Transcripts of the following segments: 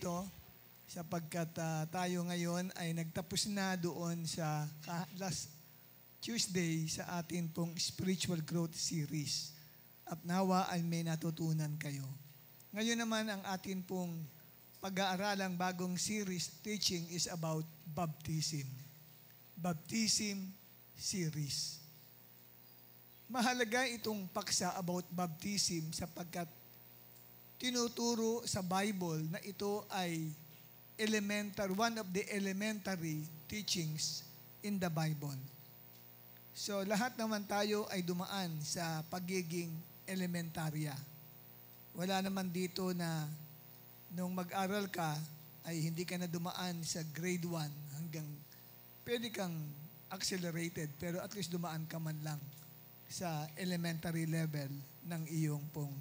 ito sapagkat tayo ngayon ay nagtapos na doon sa last Tuesday sa atin pong Spiritual Growth Series. At nawa ay may natutunan kayo. Ngayon naman ang atin pong pag-aaralang bagong series teaching is about baptism. Baptism series. Mahalaga itong paksa about baptism sapagkat tinuturo sa Bible na ito ay one of the elementary teachings in the Bible. So lahat naman tayo ay dumaan sa pagiging elementarya. Wala naman dito na nung mag-aral ka ay hindi ka na dumaan sa grade 1 hanggang pwede kang accelerated pero at least dumaan ka man lang sa elementary level ng iyong pong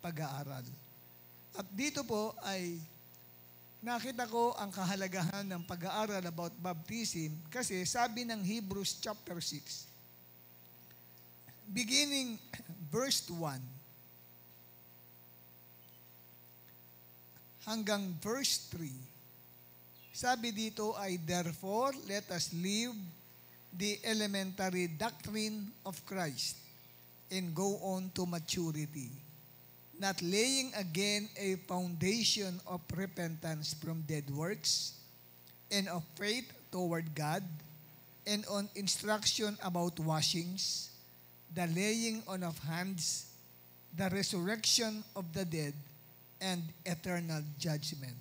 pag-aaral. At dito po ay nakita ko ang kahalagahan ng pag-aaral about baptism kasi sabi ng Hebrews chapter 6, beginning verse 1 hanggang verse 3, sabi dito ay, therefore, let us leave the elementary doctrine of Christ and go on to maturity, not laying again a foundation of repentance from dead works and of faith toward God, and on instruction about washings, the laying on of hands, the resurrection of the dead, and eternal judgment.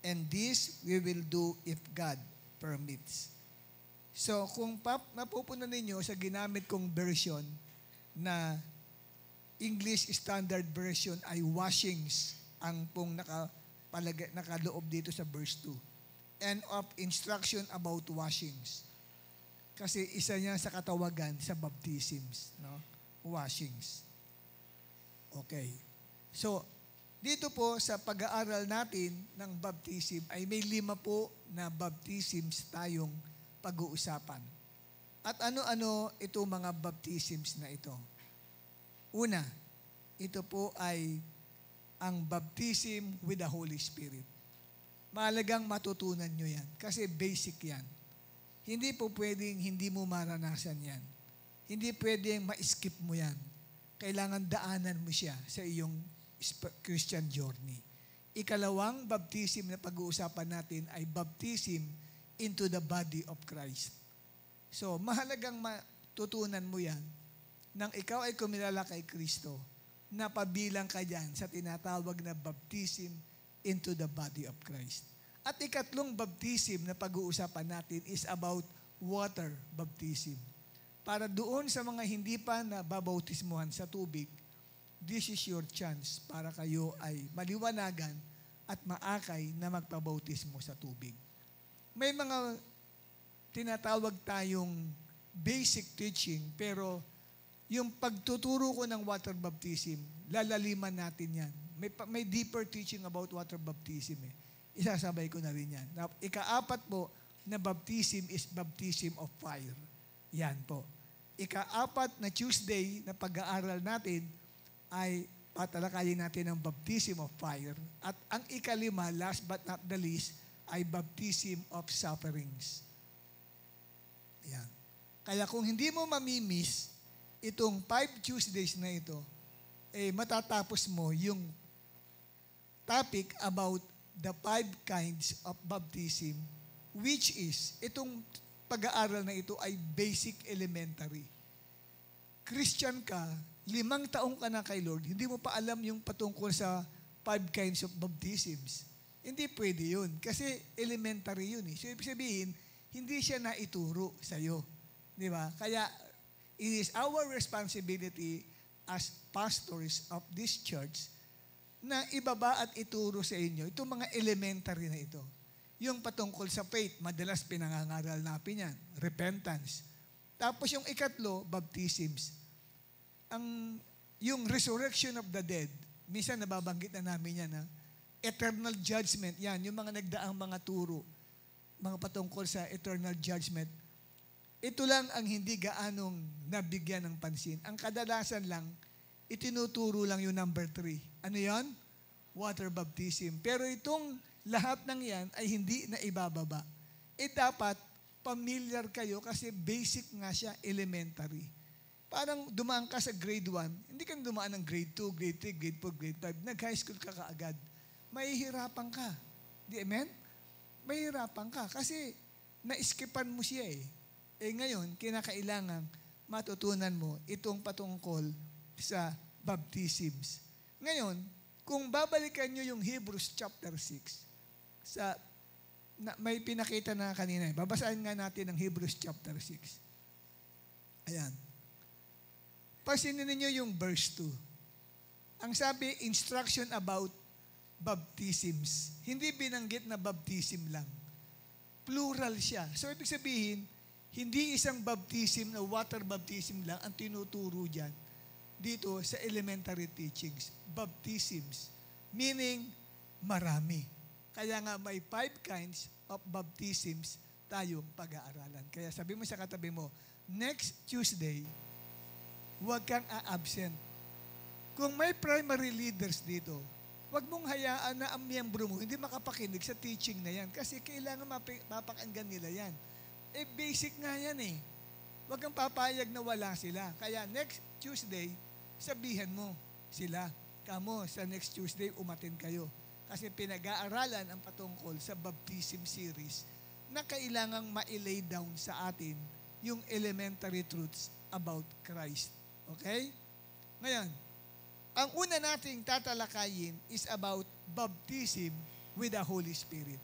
And this we will do if God permits. So kung napupunan ninyo sa ginamit kong version na English Standard Version ay washings ang pong nakaloob dito sa verse 2. And of instruction about washings. Kasi isa niya sa katawagan sa baptisms. No? Washings. Okay. So, dito po sa pag-aaral natin ng baptism ay may 5 po na baptisms tayong pag-uusapan. At ano-ano ito mga baptisms na ito? Una, ito po ay ang baptism with the Holy Spirit. Mahalagang matutunan nyo yan kasi basic yan. Hindi po pwedeng hindi mo maranasan yan. Hindi pwedeng ma-skip mo yan. Kailangan daanan mo siya sa iyong Christian journey. Ikalawang baptism na pag-uusapan natin ay baptism into the body of Christ. So, mahalagang matutunan mo yan nang ikaw ay kumilala kay Kristo, napabilang ka dyan sa tinatawag na baptism into the body of Christ. At ikatlong baptism na pag-uusapan natin is about water baptism. Para doon sa mga hindi pa nababautismuhan sa tubig, this is your chance para kayo ay maliwanagan at maakay na magpabautismo sa tubig. May mga tinatawag tayong basic teaching, pero yung pagtuturo ko ng water baptism, lalaliman natin yan. May deeper teaching about water baptism eh. Isasabay ko na rin yan. Ika-4 po na baptism is baptism of fire. Yan po. Ika-4 na Tuesday na pag-aaral natin ay patalakayin natin ang baptism of fire. At ang ika-5, last but not the least, ay baptism of sufferings. Yan. Kaya kung hindi mo mamimiss itong 5 Tuesdays na ito, matatapos mo yung topic about the 5 kinds of baptism, which is, itong pag-aaral na ito ay basic elementary. Christian ka, 5 taong ka na kay Lord, hindi mo pa alam yung patungkol sa 5 kinds of baptisms. Hindi pwede yun. Kasi elementary yun eh. So, ibig sabihin, hindi siya naituro sa'yo. Di ba? Kaya, it is our responsibility as pastors of this church na ibaba at ituro sa inyo itong mga elementary na ito. Yung patungkol sa faith, madalas pinangangaral natin yan. Repentance. Tapos yung ikatlo, baptisms. Yung resurrection of the dead, minsan nababanggit na namin yan, ha? Eternal judgment, yan, yung mga nagdaang mga turo, mga patungkol sa eternal judgment. Ito lang ang hindi gaanong nabigyan ng pansin. Ang kadalasan lang, itinuturo lang yung number 3. Ano yan? Water baptism. Pero itong lahat ng yan ay hindi na ibababa. Dapat familiar kayo kasi basic nga siya, elementary. Parang dumaan ka sa grade 1, hindi ka dumaan ng grade 2, grade 3, grade 4, grade 5. Nag-high school ka kaagad. Mahihirapan ka. Di amen? Mahihirapan ka kasi na-skipan mo siya eh. Ngayon, kinakailangan matutunan mo itong patungkol sa baptisms. Ngayon, kung babalikan nyo yung Hebrews chapter 6, may pinakita na kanina. Babasahin nga natin ang Hebrews chapter 6. Ayan. Pasinin ninyo yung verse 2. Ang sabi, instruction about baptisms. Hindi binanggit na baptism lang. Plural siya. So, ibig sabihin, hindi isang baptism na water baptism lang ang tinuturo dyan dito sa elementary teachings. Baptisms. Meaning, marami. Kaya nga may 5 kinds of baptisms tayong pag-aaralan. Kaya sabi mo sa katabi mo, next Tuesday, huwag kang a-absent. Kung may primary leaders dito, huwag mong hayaan na ang miyembro mo hindi makapakinig sa teaching na yan kasi kailangan mapakinggan nila yan. Basic nga yan eh. Huwag kang papayag na wala sila. Kaya next Tuesday, sabihan mo sila, kamo sa next Tuesday umatin kayo. Kasi pinag-aaralan ang patungkol sa baptism series na kailangang ma-lay down sa atin yung elementary truths about Christ. Okay? Ngayon, ang una nating tatalakayin is about baptism with the Holy Spirit.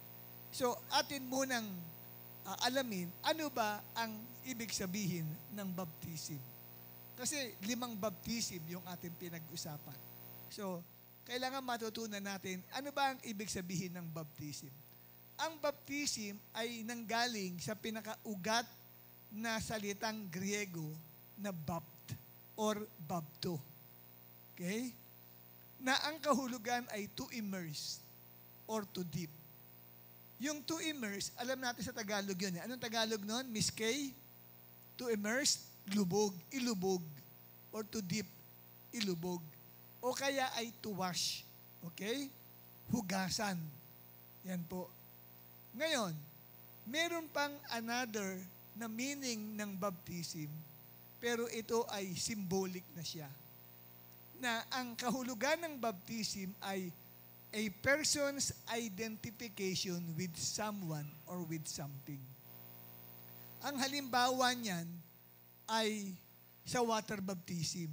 So, atin munang alamin ano ba ang ibig sabihin ng baptism. Kasi 5 baptism yung ating pinag-usapan. So, kailangan matutunan natin ano ba ang ibig sabihin ng baptism. Ang baptism ay nanggaling sa pinakaugat na salitang Griego na bapt or bapto. Okay? Na ang kahulugan ay to immerse or to dip. Yung to immerse, alam natin sa Tagalog yun. Anong Tagalog nun? Miss Kay? To immerse, lubog, ilubog. Or to dip, ilubog. O kaya ay to wash. Okay? Hugasan. Yan po. Ngayon, meron pang another na meaning ng baptism, pero ito ay symbolic na siya. Na ang kahulugan ng baptism ay a person's identification with someone or with something. Ang halimbawa niyan ay sa water baptism.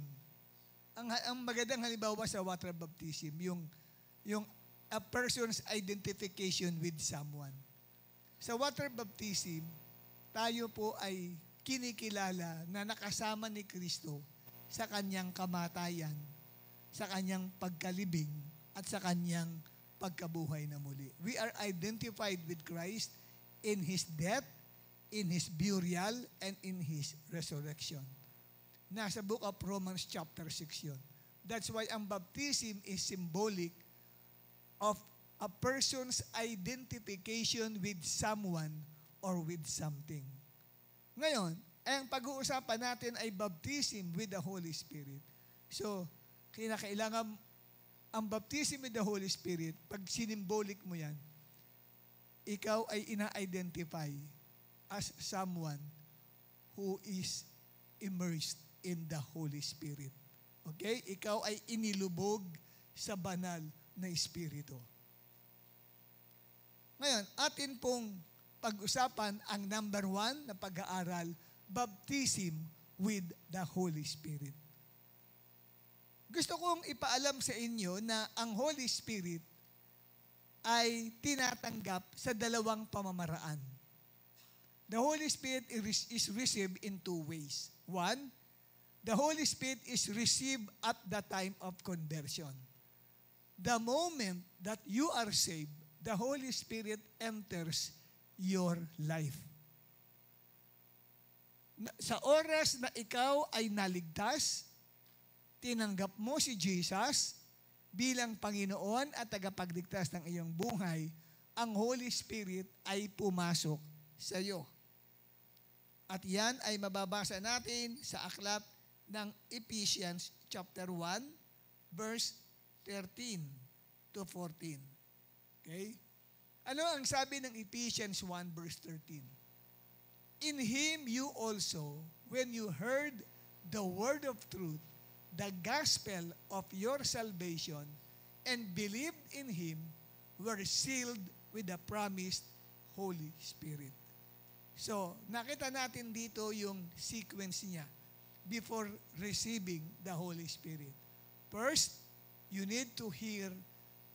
Ang magandang halimbawa sa water baptism, yung a person's identification with someone. Sa water baptism, tayo po ay kinikilala na nakasama ni Kristo sa kanyang kamatayan, sa kanyang pagkalibing, at sa kanyang pagkabuhay na muli. We are identified with Christ in His death, in His burial, and in His resurrection. Nasa book of Romans chapter 6 yun. That's why ang baptism is symbolic of a person's identification with someone or with something. Ngayon, ang pag-uusapan natin ay baptism with the Holy Spirit. So, kailangan ang baptism with the Holy Spirit, pag sinimbolic mo yan, ikaw ay ina-identify as someone who is immersed in the Holy Spirit. Okay? Ikaw ay inilubog sa banal na Espiritu. Ngayon, atin pong pag-usapan ang number 1 na pag-aaral, baptism with the Holy Spirit. Gusto kong ipaalam sa inyo na ang Holy Spirit ay tinatanggap sa 2 pamamaraan. The Holy Spirit is received in 2 ways. 1, the Holy Spirit is received at the time of conversion. The moment that you are saved, the Holy Spirit enters your life. Sa oras na ikaw ay naligtas, tinanggap mo si Jesus bilang Panginoon at tagapagligtas ng iyong buhay, ang Holy Spirit ay pumasok sa iyo. At yan ay mababasa natin sa aklat ng Ephesians chapter 1, verse 13 to 14. Okay? Ano ang sabi ng Ephesians 1 verse 13? In Him you also, when you heard the word of truth, the gospel of your salvation, and believed in Him, were sealed with the promised Holy Spirit. So, nakita natin dito yung sequence niya before receiving the Holy Spirit. First, you need to hear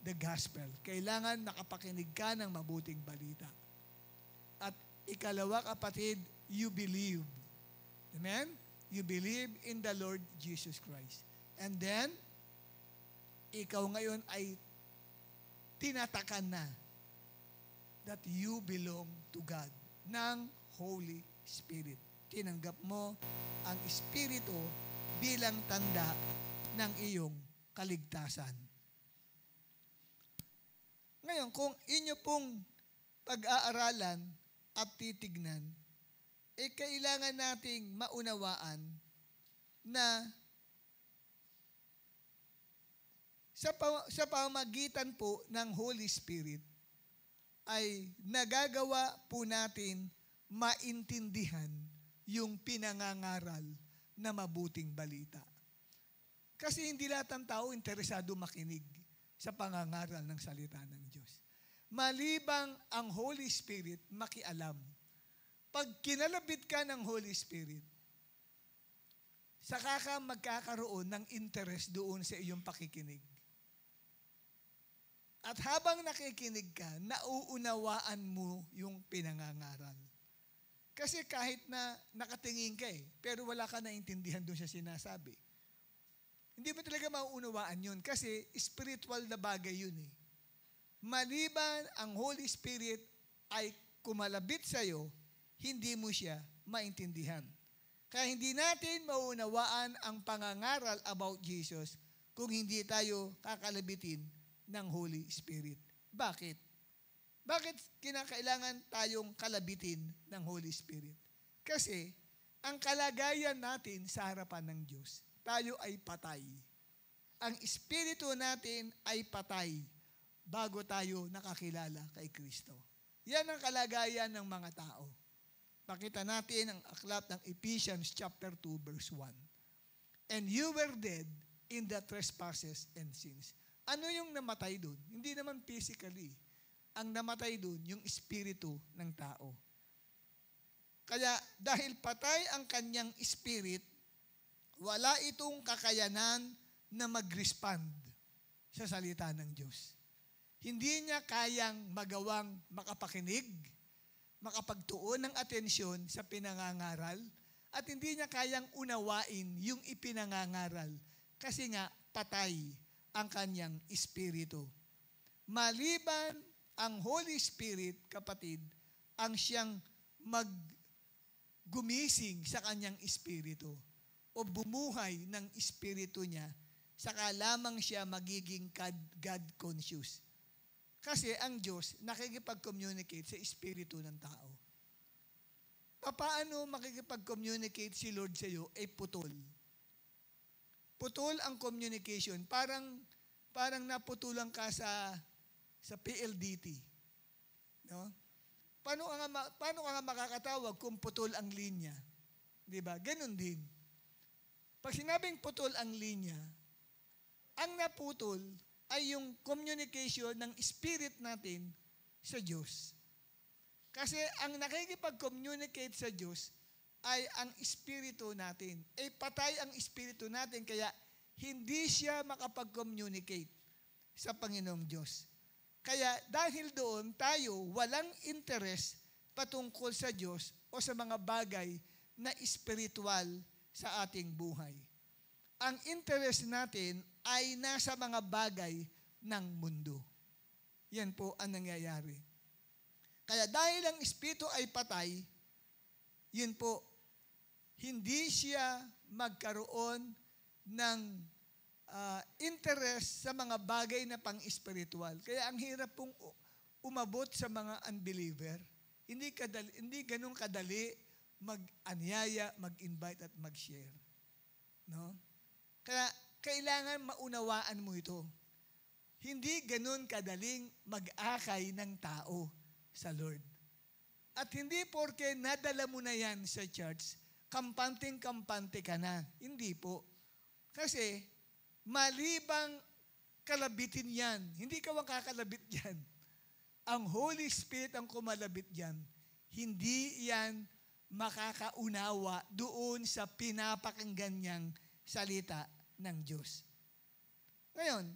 the gospel. Kailangan nakapakinig ka ng mabuting balita. At ikalawa, kapatid, you believe. Amen? You believe in the Lord Jesus Christ. And then, ikaw ngayon ay tinatakan na that you belong to God ng Holy Spirit. Tinanggap mo ang Espiritu bilang tanda ng iyong kaligtasan. Ngayon, kung inyo pong pag-aaralan at titignan, kailangan nating maunawaan na sa pamagitan po ng Holy Spirit ay nagagawa po natin maintindihan yung pinangangaral na mabuting balita. Kasi hindi lahat ng tao interesado makinig sa pangangaral ng salita ng Diyos. Malibang ang Holy Spirit makialam. Pag kinalabit ka ng Holy Spirit, saka ka magkakaroon ng interest doon sa iyong pakikinig. At habang nakikinig ka, nauunawaan mo yung pinangangaral. Kasi kahit na nakatingin ka pero wala ka naintindihan doon sa sinasabi. Hindi mo talaga mauunawaan yun kasi spiritual na bagay yun eh. Maliban ang Holy Spirit ay kumalabit sa'yo, hindi mo siya maintindihan. Kaya hindi natin mauunawaan ang pangangaral about Jesus kung hindi tayo kakalabitin ng Holy Spirit. Bakit? Bakit kinakailangan tayong kalabitin ng Holy Spirit? Kasi ang kalagayan natin sa harapan ng Diyos, tayo ay patay. Ang espiritu natin ay patay bago tayo nakakilala kay Kristo. Yan ang kalagayan ng mga tao. Pakita natin ang aklat ng Ephesians chapter 2 verse 1. And you were dead in the trespasses and sins. Ano yung namatay doon? Hindi naman physically. Ang namatay doon, yung espiritu ng tao. Kaya dahil patay ang kanyang spirit, wala itong kakayanan na mag-respond sa salita ng Diyos. Hindi niya kayang magawang makapakinig, makapagtuon ng atensyon sa pinangangaral, at hindi niya kayang unawain yung ipinangangaral kasi nga patay ang kanyang espiritu. Maliban ang Holy Spirit, kapatid, ang siyang gumising sa kanyang espiritu o bumuhay ng espiritu niya, saka lamang siya magiging God-conscious. Kasi ang Diyos nakikipag-communicate sa espiritu ng tao. Paano makikipag-communicate si Lord sa iyo? Putol. Putol ang communication. Parang naputulan ka sa PLDT. No? Paano ka nga makakatawag kung putol ang linya? Di ba? Ganon din. Pag sinabing putol ang linya, ang naputol ay yung communication ng spirit natin sa Diyos. Kasi ang nakikipag-communicate sa Diyos ay ang espiritu natin. Patay ang espiritu natin, kaya hindi siya makapag-communicate sa Panginoong Diyos. Kaya dahil doon, tayo walang interest patungkol sa Diyos o sa mga bagay na espiritual sa ating buhay. Ang interest natin ay nasa mga bagay ng mundo. Yan po ang nangyayari. Kaya dahil ang espiritu ay patay, yun po, hindi siya magkaroon ng interest sa mga bagay na pang-espiritual. Kaya ang hirap pong umabot sa mga unbeliever. Hindi ganun kadali mag-anyaya, mag-invite at mag-share. No? Kaya kailangan maunawaan mo ito. hindi ganun kadaling mag-akay ng tao sa Lord. At hindi porke nadala mo na yan sa church, kampanteng-kampante ka na. Hindi po. Kasi, malibang kalabitin yan. Hindi ka makakalabit yan. Ang Holy Spirit ang kumalabit yan. Hindi yan makakaunawa doon sa pinapakinggan niyang salita ng Diyos. Ngayon,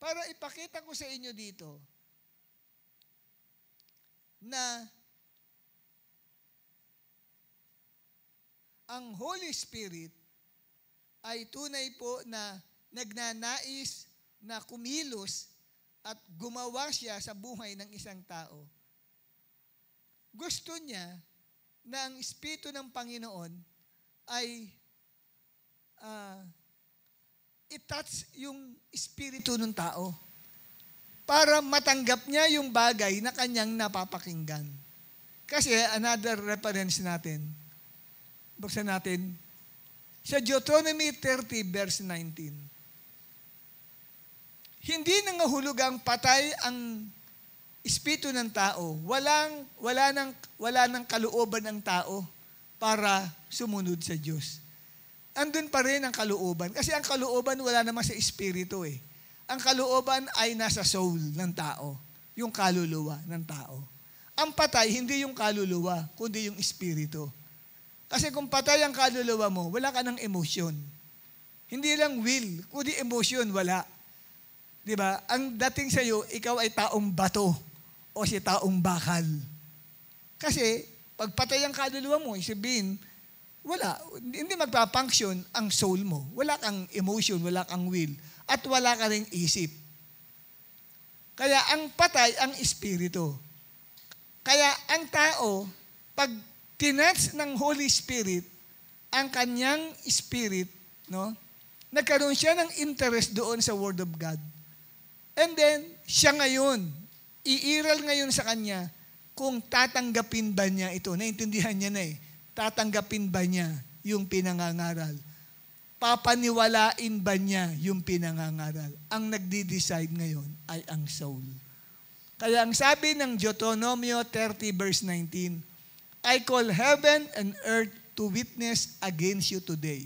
para ipakita ko sa inyo dito na ang Holy Spirit ay tunay po na nagnanais na kumilos at gumawa siya sa buhay ng isang tao. Gusto niya na ang Espiritu ng Panginoon ay i-touch yung espiritu ng tao para matanggap niya yung bagay na kanyang napapakinggan. Kasi another reference natin, buksan natin, sa Deuteronomy 30 verse 19. Hindi nangahulugang patay ang espiritu ng tao. Wala nang kalooban ng tao para sumunod sa Diyos. Andun pa rin ang kalooban. Kasi ang kalooban wala naman sa espiritu eh. Ang kalooban ay nasa soul ng tao. Yung kaluluwa ng tao. Ang patay, hindi yung kaluluwa, kundi yung espiritu. Kasi kung patay ang kaluluwa mo, wala ka ng emosyon. Hindi lang will, kundi emotion, wala. Diba? Ang dating sa'yo, ikaw ay taong bato o si taong bakal. Kasi, pag patay ang kaluluwa mo, sabihin, wala. Hindi magpapunction ang soul mo. Wala kang emotion, wala kang will. At wala ka ring isip. Kaya ang patay ang espiritu. Kaya ang tao, pag tinats ng Holy Spirit, ang kanyang spirit, no, nagkaroon siya ng interest doon sa Word of God. And then, siya ngayon, iiral ngayon sa kanya kung tatanggapin ba niya ito. Naintindihan niya na eh. Tatanggapin ba niya yung pinangangaral? Papaniwalain ba niya yung pinangangaral? Ang nagdi-decide ngayon ay ang soul. Kaya ang sabi ng Deuteronomy 30 verse 19, I call heaven and earth to witness against you today,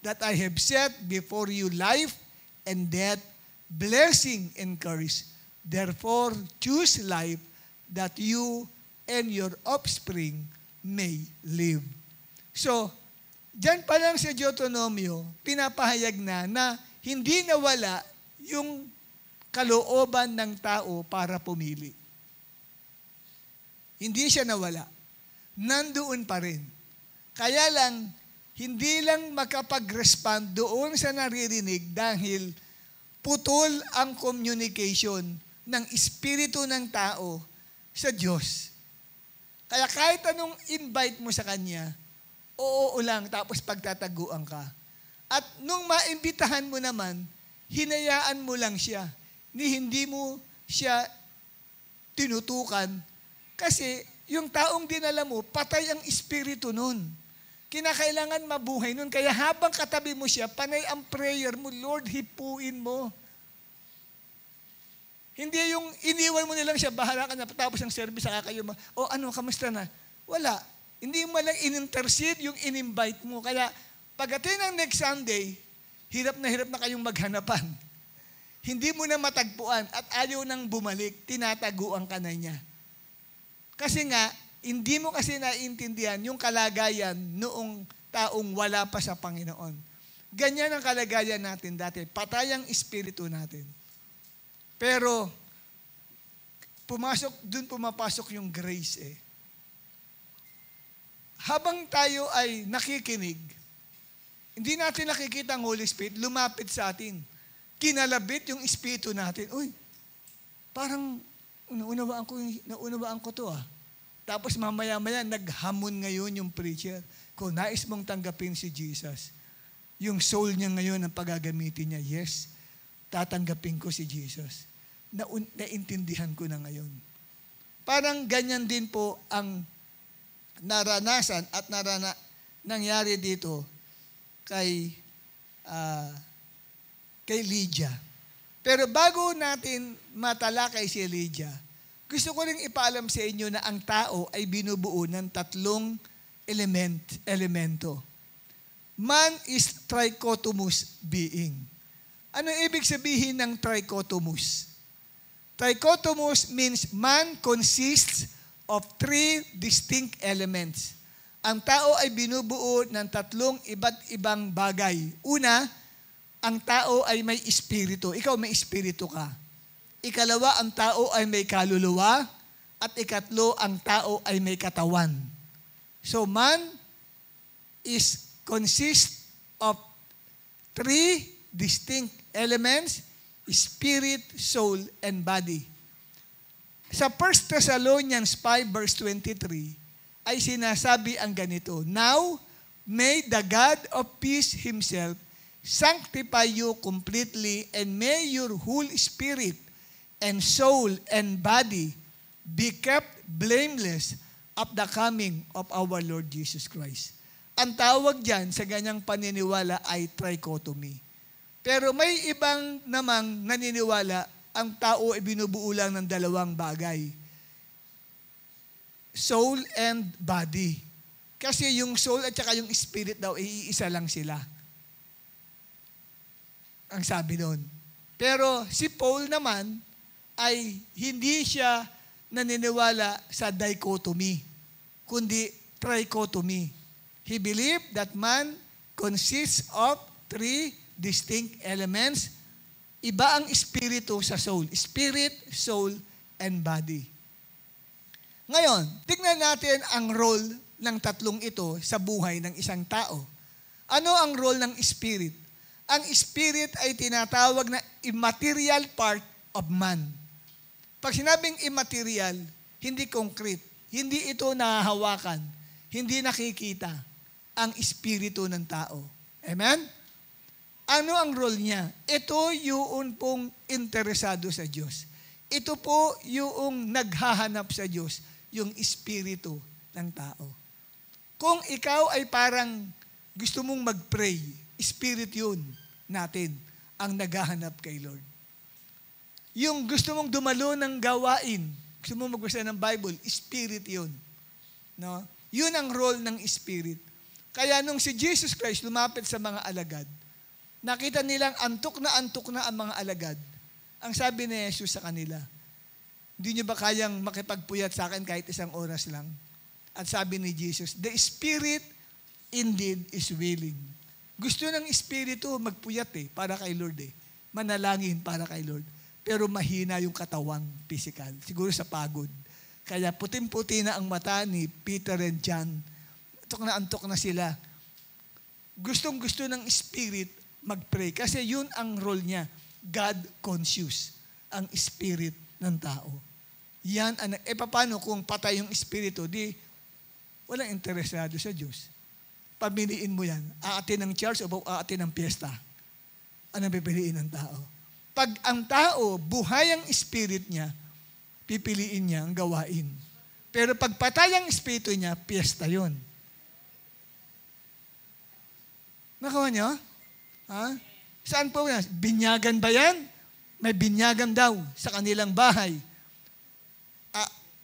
that I have set before you life and death, blessing and curse. Therefore, choose life that you and your offspring may live. So, dyan pa lang sa Deuteronomio, pinapahayag na hindi nawala yung kalooban ng tao para pumili. Hindi siya nawala. Nandoon pa rin. Kaya lang, hindi lang makapag-respond doon sa naririnig dahil putol ang communication ng espiritu ng tao sa Diyos. Kaya kahit anong invite mo sa Kanya, oo lang, tapos pagtataguan ka. At nung maimbitahan mo naman, hinayaan mo lang siya. Hindi mo siya tinutukan. Kasi yung taong dinala mo, patay ang espiritu nun. Kinakailangan mabuhay nun. Kaya habang katabi mo siya, panay ang prayer mo, Lord, hipuin mo. Hindi yung iniwan mo nilang siya, bahala ka na, tapos ang service, saka kayo, kamusta na? Wala. Hindi mo lang in-intercede yung in-invite mo. Kaya, pagdating ng next Sunday, hirap na kayong maghanapan. Hindi mo na matagpuan at ayaw nang bumalik, tinataguan ka na niya. Kasi nga, hindi mo kasi naiintindihan yung kalagayan noong taong wala pa sa Panginoon. Ganyan ang kalagayan natin dati. Patay ang espiritu natin. Pero, pumapasok yung grace eh. Habang tayo ay nakikinig, hindi natin nakikita ang Holy Spirit, lumapit sa atin. Kinalabit yung espiritu natin. Uy, parang naunawaan ko to ah. Tapos mamaya-maya, naghamon ngayon yung preacher. Kung nais mong tanggapin si Jesus, yung soul niya ngayon ang pagagamitin niya, yes, tatanggapin ko si Jesus. Naintindihan ko na ngayon. Parang ganyan din po ang naranasan at nangyari dito kay Lydia. Pero bago natin matalakay si Elijah, gusto ko rin ipaalam sa inyo na ang tao ay binubuo ng tatlong elemento. Man is trichotomous being. Ano ibig sabihin ng trichotomous? Trichotomous means man consists of three distinct elements. Ang tao ay binubuo ng tatlong iba't ibang bagay. Una, ang tao ay may espiritu. Ikaw may espiritu ka. Ikalawa, ang tao ay may kaluluwa. At ikatlo, ang tao ay may katawan. So man consists of three distinct elements: spirit, soul, and body. Sa 1 Thessalonians 5 verse 23 ay sinasabi ang ganito, "Now may the God of peace Himself sanctify you completely, and may your whole spirit and soul and body be kept blameless at the coming of our Lord Jesus Christ." Ang tawag dyan sa ganyang paniniwala ay trichotomy. Pero may ibang namang naniniwala ang tao ay binubuo lang ng dalawang bagay: soul and body. Kasi yung soul at saka yung spirit daw ay iisa lang sila. Ang sabi doon. Pero si Paul naman ay hindi siya naniniwala sa dichotomy, kundi trichotomy. He believed that man consists of three distinct elements. Iba ang espiritu sa soul. Spirit, soul, and body. Ngayon, tignan natin ang role ng tatlong ito sa buhay ng isang tao. Ano ang role ng spirit? Ang spirit ay tinatawag na immaterial part of man. Pag sinabing immaterial, hindi concrete, hindi ito nahahawakan, hindi nakikita ang espiritu ng tao. Amen? Ano ang role niya? Ito yung pong interesado sa Diyos. Ito po yung naghahanap sa Diyos, yung espiritu ng tao. Kung ikaw ay parang gusto mong mag-pray, spirit yun natin ang naghahanap kay Lord. Yung gusto mong dumalo ng gawain, gusto mong magbasa ng Bible, spirit yun. No? Yun ang role ng spirit. Kaya nung si Jesus Christ lumapit sa mga alagad, nakita nilang antok na ang mga alagad. Ang sabi ni Jesus sa kanila, "Hindi niyo ba kayang makipagpuyat sa akin kahit isang oras lang?" At sabi ni Jesus, "The spirit indeed is willing." Gusto ng espiritu magpuyat para kay Lord manalangin para kay Lord. Pero mahina yung katawang physical. Siguro sa pagod. Kaya puting-puti na ang mata ni Peter and John. Antok na sila. Gustong-gusto ng spirit mag-pray. Kasi yun ang role niya. God conscious. Ang spirit ng tao. Yan, paano kung patay yung espiritu? Di, walang interesado sa Diyos. Pamiliin mo yan. Aatin ng church o aatin ng piyesta? Ano pipiliin ng tao? Pag ang tao, buhay ang spirit niya, pipiliin niya ang gawain. Pero pag patay ang espiritu niya, piyesta yun. Nakuha niyo? Ha? Saan po yan? Binyagan ba yan? May binyagan daw sa kanilang bahay.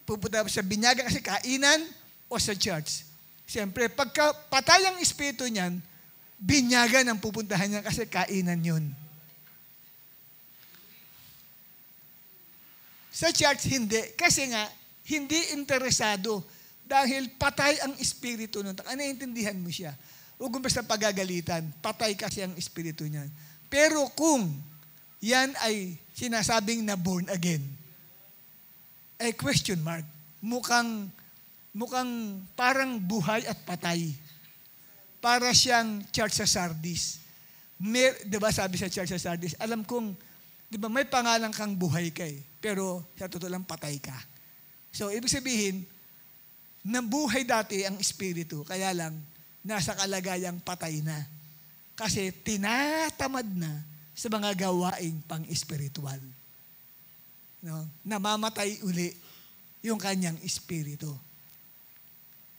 Pupunta sa binyagan kasi kainan o sa church. Siyempre, pagka patay ang espiritu niyan, binyagan ang pupuntahan niya kasi kainan yun. Sa church, hindi. Kasi nga, hindi interesado dahil patay ang espiritu nun. Naiintindihan mo siya. Huwag mo basta pagagalitan. Patay kasi ang espiritu niyan. Pero kung yan ay sinasabing na born again, question mark. Mukhang parang buhay at patay. Para siyang church sa Sardis. Diba sabi sa church sa Sardis, alam kong, diba may pangalan kang buhay ka pero sa totoo lang patay ka. So, ibig sabihin, nabuhay dati ang espiritu, kaya lang, nasa kalagayang patay na. Kasi tinatamad na sa mga gawaing pang-espiritual. No? Namamatay uli yung kanyang espiritu.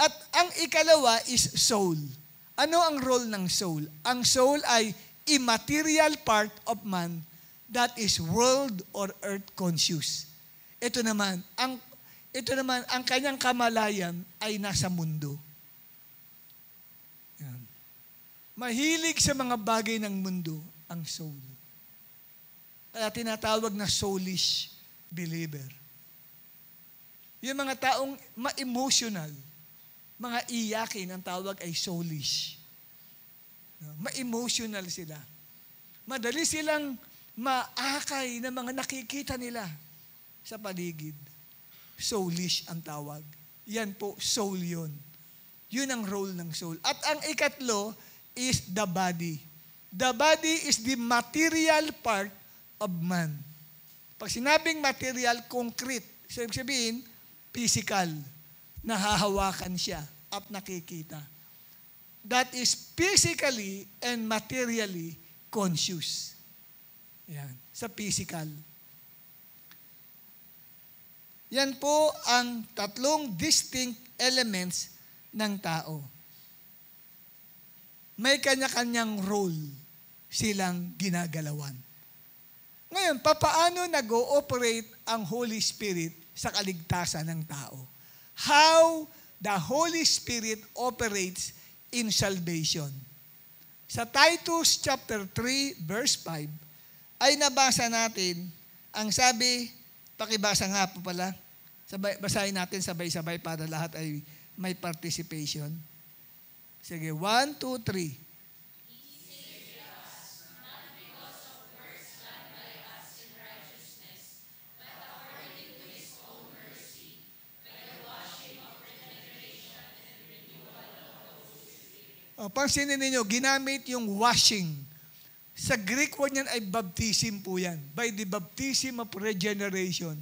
At ang ikalawa is soul. Ano ang role ng soul? Ang soul ay immaterial part of man that is world or earth conscious. Ito naman, ang kanyang kamalayan ay nasa mundo. Yan. Mahilig sa mga bagay ng mundo ang soul. Kaya tinatawag na soulish believer. Yung mga taong ma-emotional, mga iyakin, ang tawag ay soulish. Ma-emotional sila. Madali silang maakay ng mga nakikita nila sa paligid. Soulish ang tawag. Yan po, soul yun. Yun ang role ng soul. At ang ikatlo is the body. The body is the material part of man. Pag sinabing material, concrete. So, ibig sabihin, physical. Nahahawakan siya at nakikita. That is physically and materially conscious. Yan, sa physical. Yan po ang tatlong distinct elements ng tao. May kanya-kanyang role silang ginagalawan. Ngayon, papaano nag-ooperate ang Holy Spirit sa kaligtasan ng tao? How the Holy Spirit operates in salvation. Sa Titus chapter 3, verse 5, ay nabasa natin, ang sabi, pakibasa nga po pala, basahin natin sabay-sabay para lahat ay may participation. Sige, 1, 2, 3. Pansinin ninyo, ginamit yung washing. Sa Greek word niyan ay baptism po yan. By the baptism of regeneration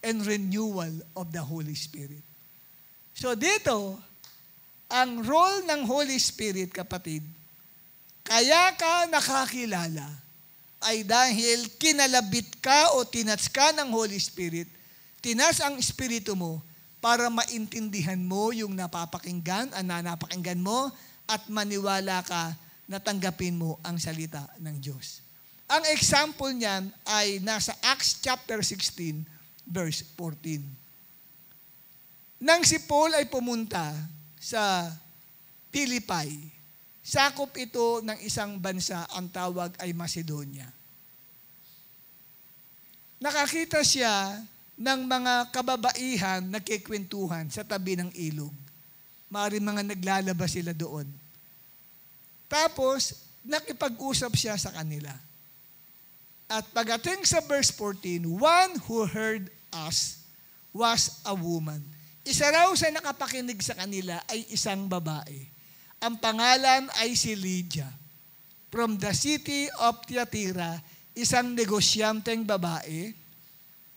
and renewal of the Holy Spirit. So dito, ang role ng Holy Spirit, kapatid, kaya ka nakakilala ay dahil kinalabit ka o tinats ka ng Holy Spirit, tinas ang Espiritu mo para maintindihan mo yung napapakinggan, ang nanapakinggan mo, at maniwala ka na tanggapin mo ang salita ng Diyos. Ang example niyan ay nasa Acts chapter 16, verse 14. Nang si Paul ay pumunta sa Philippi, sakop ito ng isang bansa, ang tawag ay Macedonia. Nakakita siya ng mga kababaihan nagkikwentuhan sa tabi ng ilog. Maaaring mga naglalaba sila doon. Tapos, nakipag-usap siya sa kanila. At pagdating sa verse 14, one who heard us was a woman. Isa raw sa nakapakinig sa kanila ay isang babae. Ang pangalan ay si Lydia. From the city of Thyatira, isang negosyanteng babae.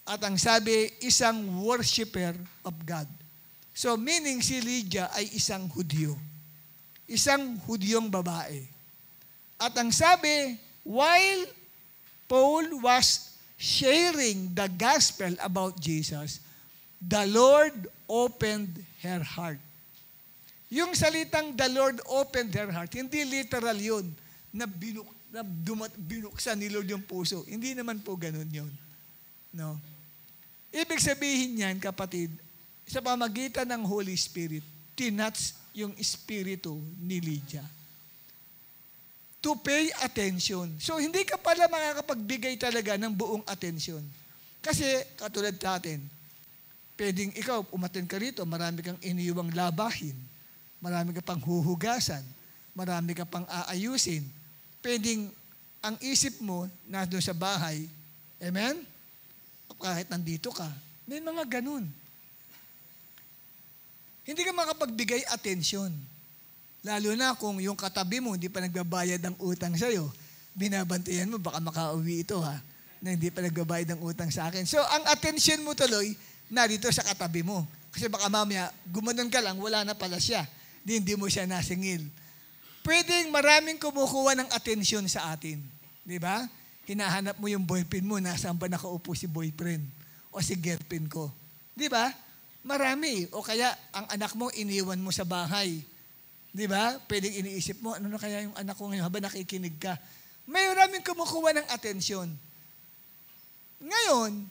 At ang sabi, isang worshiper of God. So meaning si Lydia ay isang Hudyo. Isang Hudyong babae. At ang sabi, while Paul was sharing the gospel about Jesus, the Lord opened her heart. Yung salitang the Lord opened her heart, hindi literal yun, na binuksan ni Lord yung puso. Hindi naman po ganun yun. No? Ibig sabihin niyan, kapatid, sa pamagitan ng Holy Spirit, tinats yung espiritu ni Lydia. To pay attention. So, hindi ka pala makakapagbigay talaga ng buong atensyon. Kasi, katulad natin, pwedeng ikaw, umaten ka rito, marami kang iniiwang labahin, marami ka pang huhugasan, marami ka pang aayusin. Pwedeng, ang isip mo, na doon sa bahay, amen? Kahit nandito ka, may mga ganun. Hindi ka makapagbigay atensyon. Lalo na kung yung katabi mo hindi pa nagbabayad ng utang sa'yo, binabantayan mo, baka makauwi ito na hindi pa nagbabayad ng utang sa akin. So, ang atensyon mo tuloy, narito sa katabi mo. Kasi baka mamaya, gumanon ka lang, wala na pala siya. Hindi mo siya nasingil. Pwedeng maraming kumukuha ng atensyon sa atin. Di ba? Hinahanap mo yung boyfriend mo, nasaan ba nakaupo si boyfriend o si girlfriend ko. Di ba? Marami. O kaya, ang anak mo, iniwan mo sa bahay. Di ba? Pwedeng iniisip mo, ano na kaya yung anak ko ngayon habang nakikinig ka. May maraming kumukuha ng atensyon. Ngayon,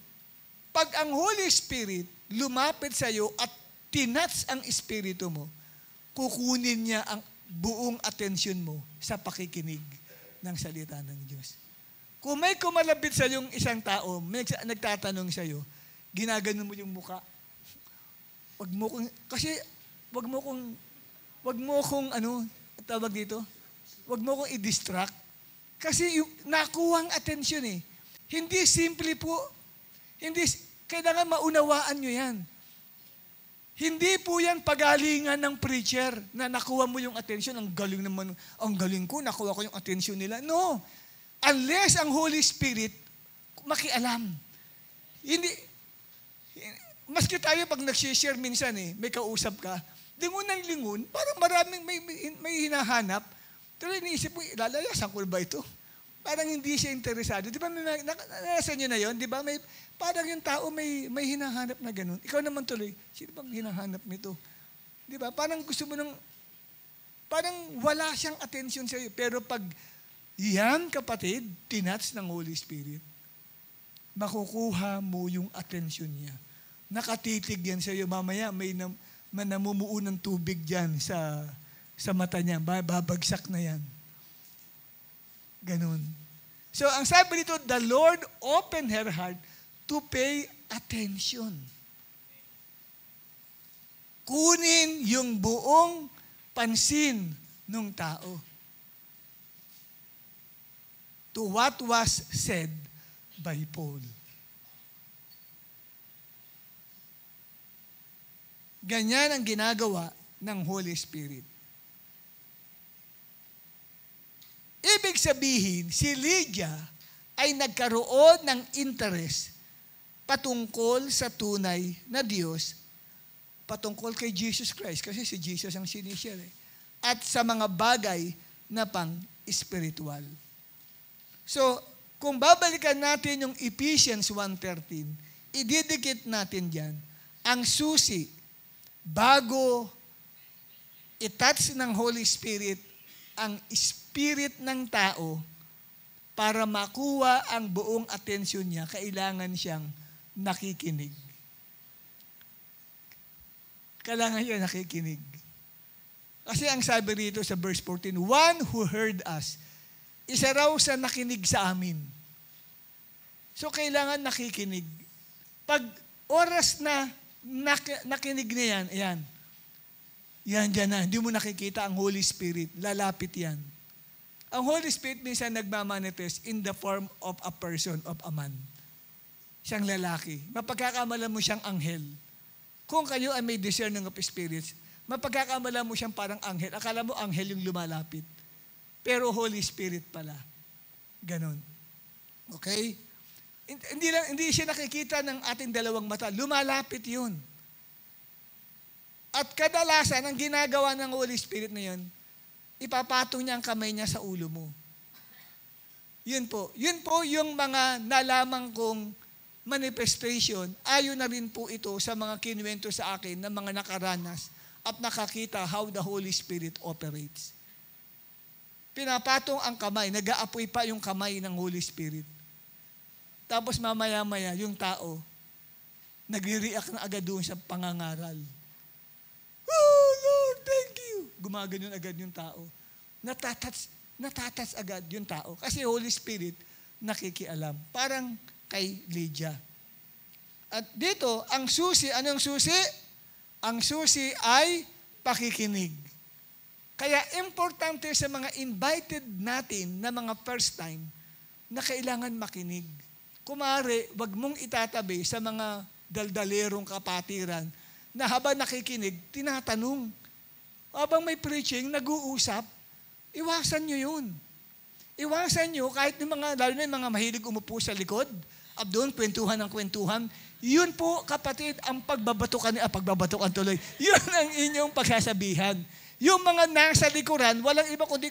pag ang Holy Spirit lumapit sa iyo at tinats ang espiritu mo, kukunin niya ang buong atensyon mo sa pakikinig ng salita ng Diyos. Kung may kumalapit sa yung isang tao, may nagtatanong sa iyo, ginaganon mo yung muka. Wag mo kong i-distract. Kasi yung nakuhang atensyon eh. Hindi simple po. Kailangan maunawaan nyo yan. Hindi po yan pagalingan ng preacher na nakuha mo yung atensyon. Ang galing ko, nakuha ko yung atensyon nila. No. Unless ang Holy Spirit makialam. Maski tayo pag nag-share minsan may kausap ka, lingon ng lingon, parang maraming may hinahanap. Pero iniisip mo, lalayasan ko ba ito? Parang hindi siya interesado. Di ba, nasa nyo na yun? Di ba, parang yung tao may hinahanap na ganun. Ikaw naman tuloy, sino bang hinahanap nito? Di ba, parang gusto mo parang wala siyang atensyon sa iyo. Pero pag yan, kapatid, tinats ng Holy Spirit, makukuha mo yung atensyon niya. Nakatitig yan sa iyo. Mamaya, may namumuo ng tubig dyan sa mata niya. Babagsak na yan. Ganun. So, ang sabi dito, the Lord opened her heart to pay attention. Kunin yung buong pansin ng tao to what was said by Paul. Ganyan ang ginagawa ng Holy Spirit. Ibig sabihin, si Lydia ay nagkaroon ng interest patungkol sa tunay na Diyos, patungkol kay Jesus Christ, kasi si Jesus ang sinishare, at sa mga bagay na pang-spiritual. So, kung babalikan natin yung Ephesians 1:13, ididikit natin dyan, ang susi, bago i-touch ng Holy Spirit ang spirit ng tao, para makuha ang buong atensyon niya, kailangan siyang nakikinig. Kailangan siya nakikinig. Kasi ang sabi rito sa verse 14, one who heard us, isa raw sa nakinig sa amin. So kailangan nakikinig. Pag oras na nakinig na yan, ayan, yan dyan na. Hindi mo nakikita ang Holy Spirit. Lalapit yan. Ang Holy Spirit minsan nagmamanifest in the form of a person, of a man. Siyang lalaki. Mapagkakamala mo siyang anghel. Kung kayo ay may discerning of spirits, mapagkakamala mo siyang parang anghel. Akala mo anghel yung lumalapit. Pero Holy Spirit pala. Ganon. Okay? Hindi siya nakikita ng ating dalawang mata. Lumalapit yun. At kadalasan, ang ginagawa ng Holy Spirit na yun, ipapatong niya ang kamay niya sa ulo mo. Yun po. Yun po yung mga nalaman kong manifestation. Ayon na rin po ito sa mga kinuwento sa akin ng mga nakaranas at nakakita how the Holy Spirit operates. Pinapatong ang kamay, nag-aapoy pa yung kamay ng Holy Spirit. Tapos mamaya-maya, yung tao, nagre-react na agad doon sa pangangaral. Oh, Lord, thank you. Gumaganon agad yung tao. Natatats agad yung tao. Kasi Holy Spirit, nakikialam. Parang kay Lydia. At dito, ang susi, anong susi? Ang susi ay pakikinig. Kaya importante sa mga invited natin na mga first time na kailangan makinig. Kumare, wag mong itatabi sa mga daldalerong kapatiran na habang nakikinig, tinatanong. Habang may preaching, nag-uusap, iwasan nyo yun. Iwasan nyo, kahit yung mga, lalo na yung mga mahilig umupo sa likod, at doon, kwentuhan ng kwentuhan, yun po, kapatid, ang pagbabatukan tuloy, yun ang inyong pagsasabihan. Yung mga nasa likuran, walang iba kundi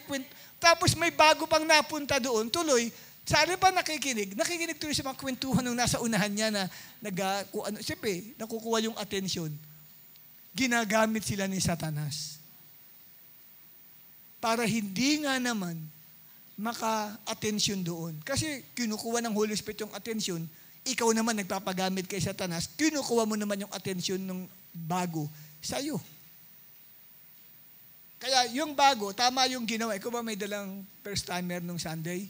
tapos may bago pang napunta doon, tuloy, sali pa nakikinig tuloy sa mga kwentuhan ng nasa unahan niya na siyempre, nakukuha yung atensyon. Ginagamit sila ni Satanas. Para hindi nga naman maka-atensyon doon. Kasi kinukuha ng Holy Spirit yung atensyon, ikaw naman nagpapagamit kay Satanas, kinukuha mo naman yung atensyon ng bago sa'yo. Kaya yung bago, tama yung ginawa. Ikaw ba may dalang first timer nung Sunday?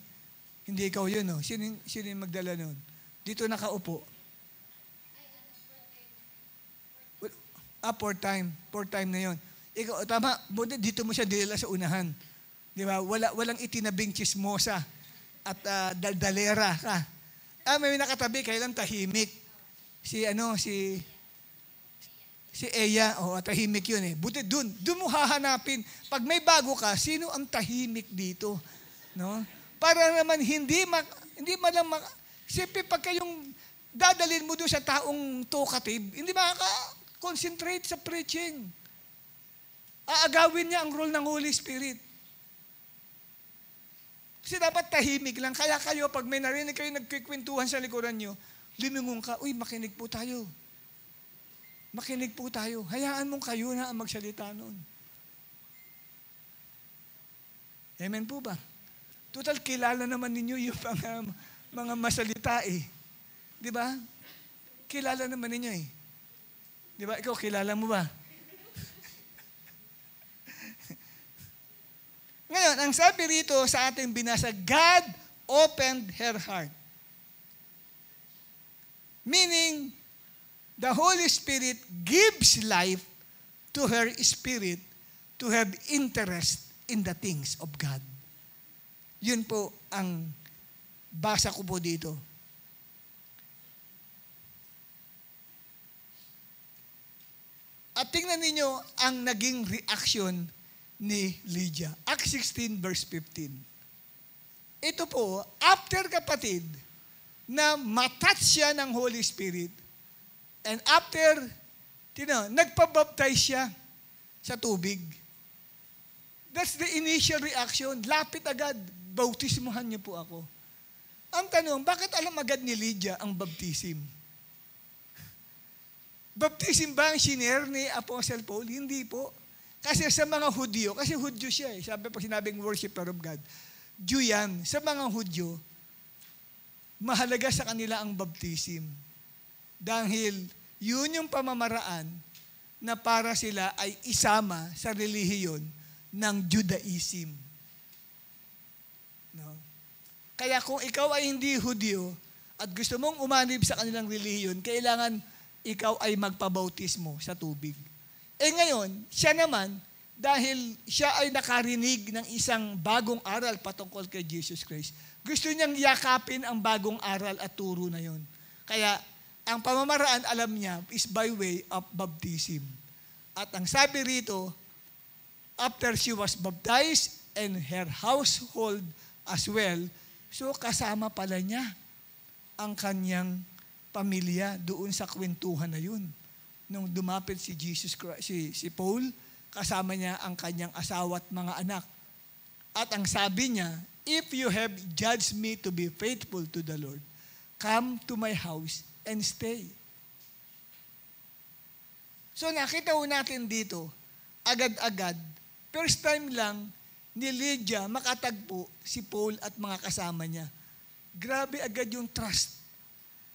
Hindi ikaw yun, no? Sino yung magdala nun? Dito nakaupo. Fourth time na yun. Ikaw, tama, dito mo siya dinala sa unahan. Di ba? Walang itinabing chismosa at daldalera ka. May nakatabi, kailan tahimik. Si Eya, tahimik yun eh. Buti dun mo hahanapin. Pag may bago ka, sino ang tahimik dito? No? Para naman siyempre pag kayong dadalhin mo doon sa taong talkative, hindi makaka-concentrate sa preaching. Aagawin niya ang role ng Holy Spirit. Kasi dapat tahimik lang. Kaya kayo, pag may narinig kayo nagkikwentuhan sa likuran nyo, lumingon ka, uy, makinig po tayo. Makinig po tayo. Hayaan mong kayo na ang magsalita noon. Amen po ba? Total, kilala naman ninyo yung mga masalita eh. Di ba? Kilala naman ninyo eh. Di ba? Ikaw, kilala mo ba? Ngayon, ang sabi rito sa ating binasa, God opened her heart. Meaning, the Holy Spirit gives life to her spirit to have interest in the things of God. Yun po ang basa ko po dito. At tingnan ninyo ang naging reaction ni Lydia. Acts 16 verse 15. Ito po, after kapatid, na matouch siya ng Holy Spirit, and after, nagpabaptize siya sa tubig. That's the initial reaction. Lapit agad, bautismuhan niyo po ako. Ang tanong, bakit alam agad ni Lydia ang baptism? Baptism ba ang shinare ni Apostle Paul? Hindi po. Kasi sa mga Hudyo, kasi Hudyo siya eh. Sabi pag sinabing worshiper of God, Jew yan. Sa mga Hudyo, mahalaga sa kanila ang baptism. Dahil yun yung pamamaraan na para sila ay isama sa relihiyon ng Judaism. No? Kaya kung ikaw ay hindi Hudyo at gusto mong umanib sa kanilang relihiyon, kailangan ikaw ay magpabautismo sa tubig. Ngayon, siya naman, dahil siya ay nakarinig ng isang bagong aral patungkol kay Jesus Christ, gusto niyang yakapin ang bagong aral at turo na yon. Kaya, ang pamamaraan, alam niya, is by way of baptism. At ang sabi rito, after she was baptized and her household as well, so kasama pala niya ang kanyang pamilya doon sa kwentuhan na yun. Nung dumapit si Jesus Christ, si Paul, kasama niya ang kanyang asawa at mga anak. At ang sabi niya, if you have judged me to be faithful to the Lord, come to my house and stay. So nakita ho natin dito, agad-agad, first time lang ni Lydia makatagpo si Paul at mga kasama niya. Grabe agad yung trust.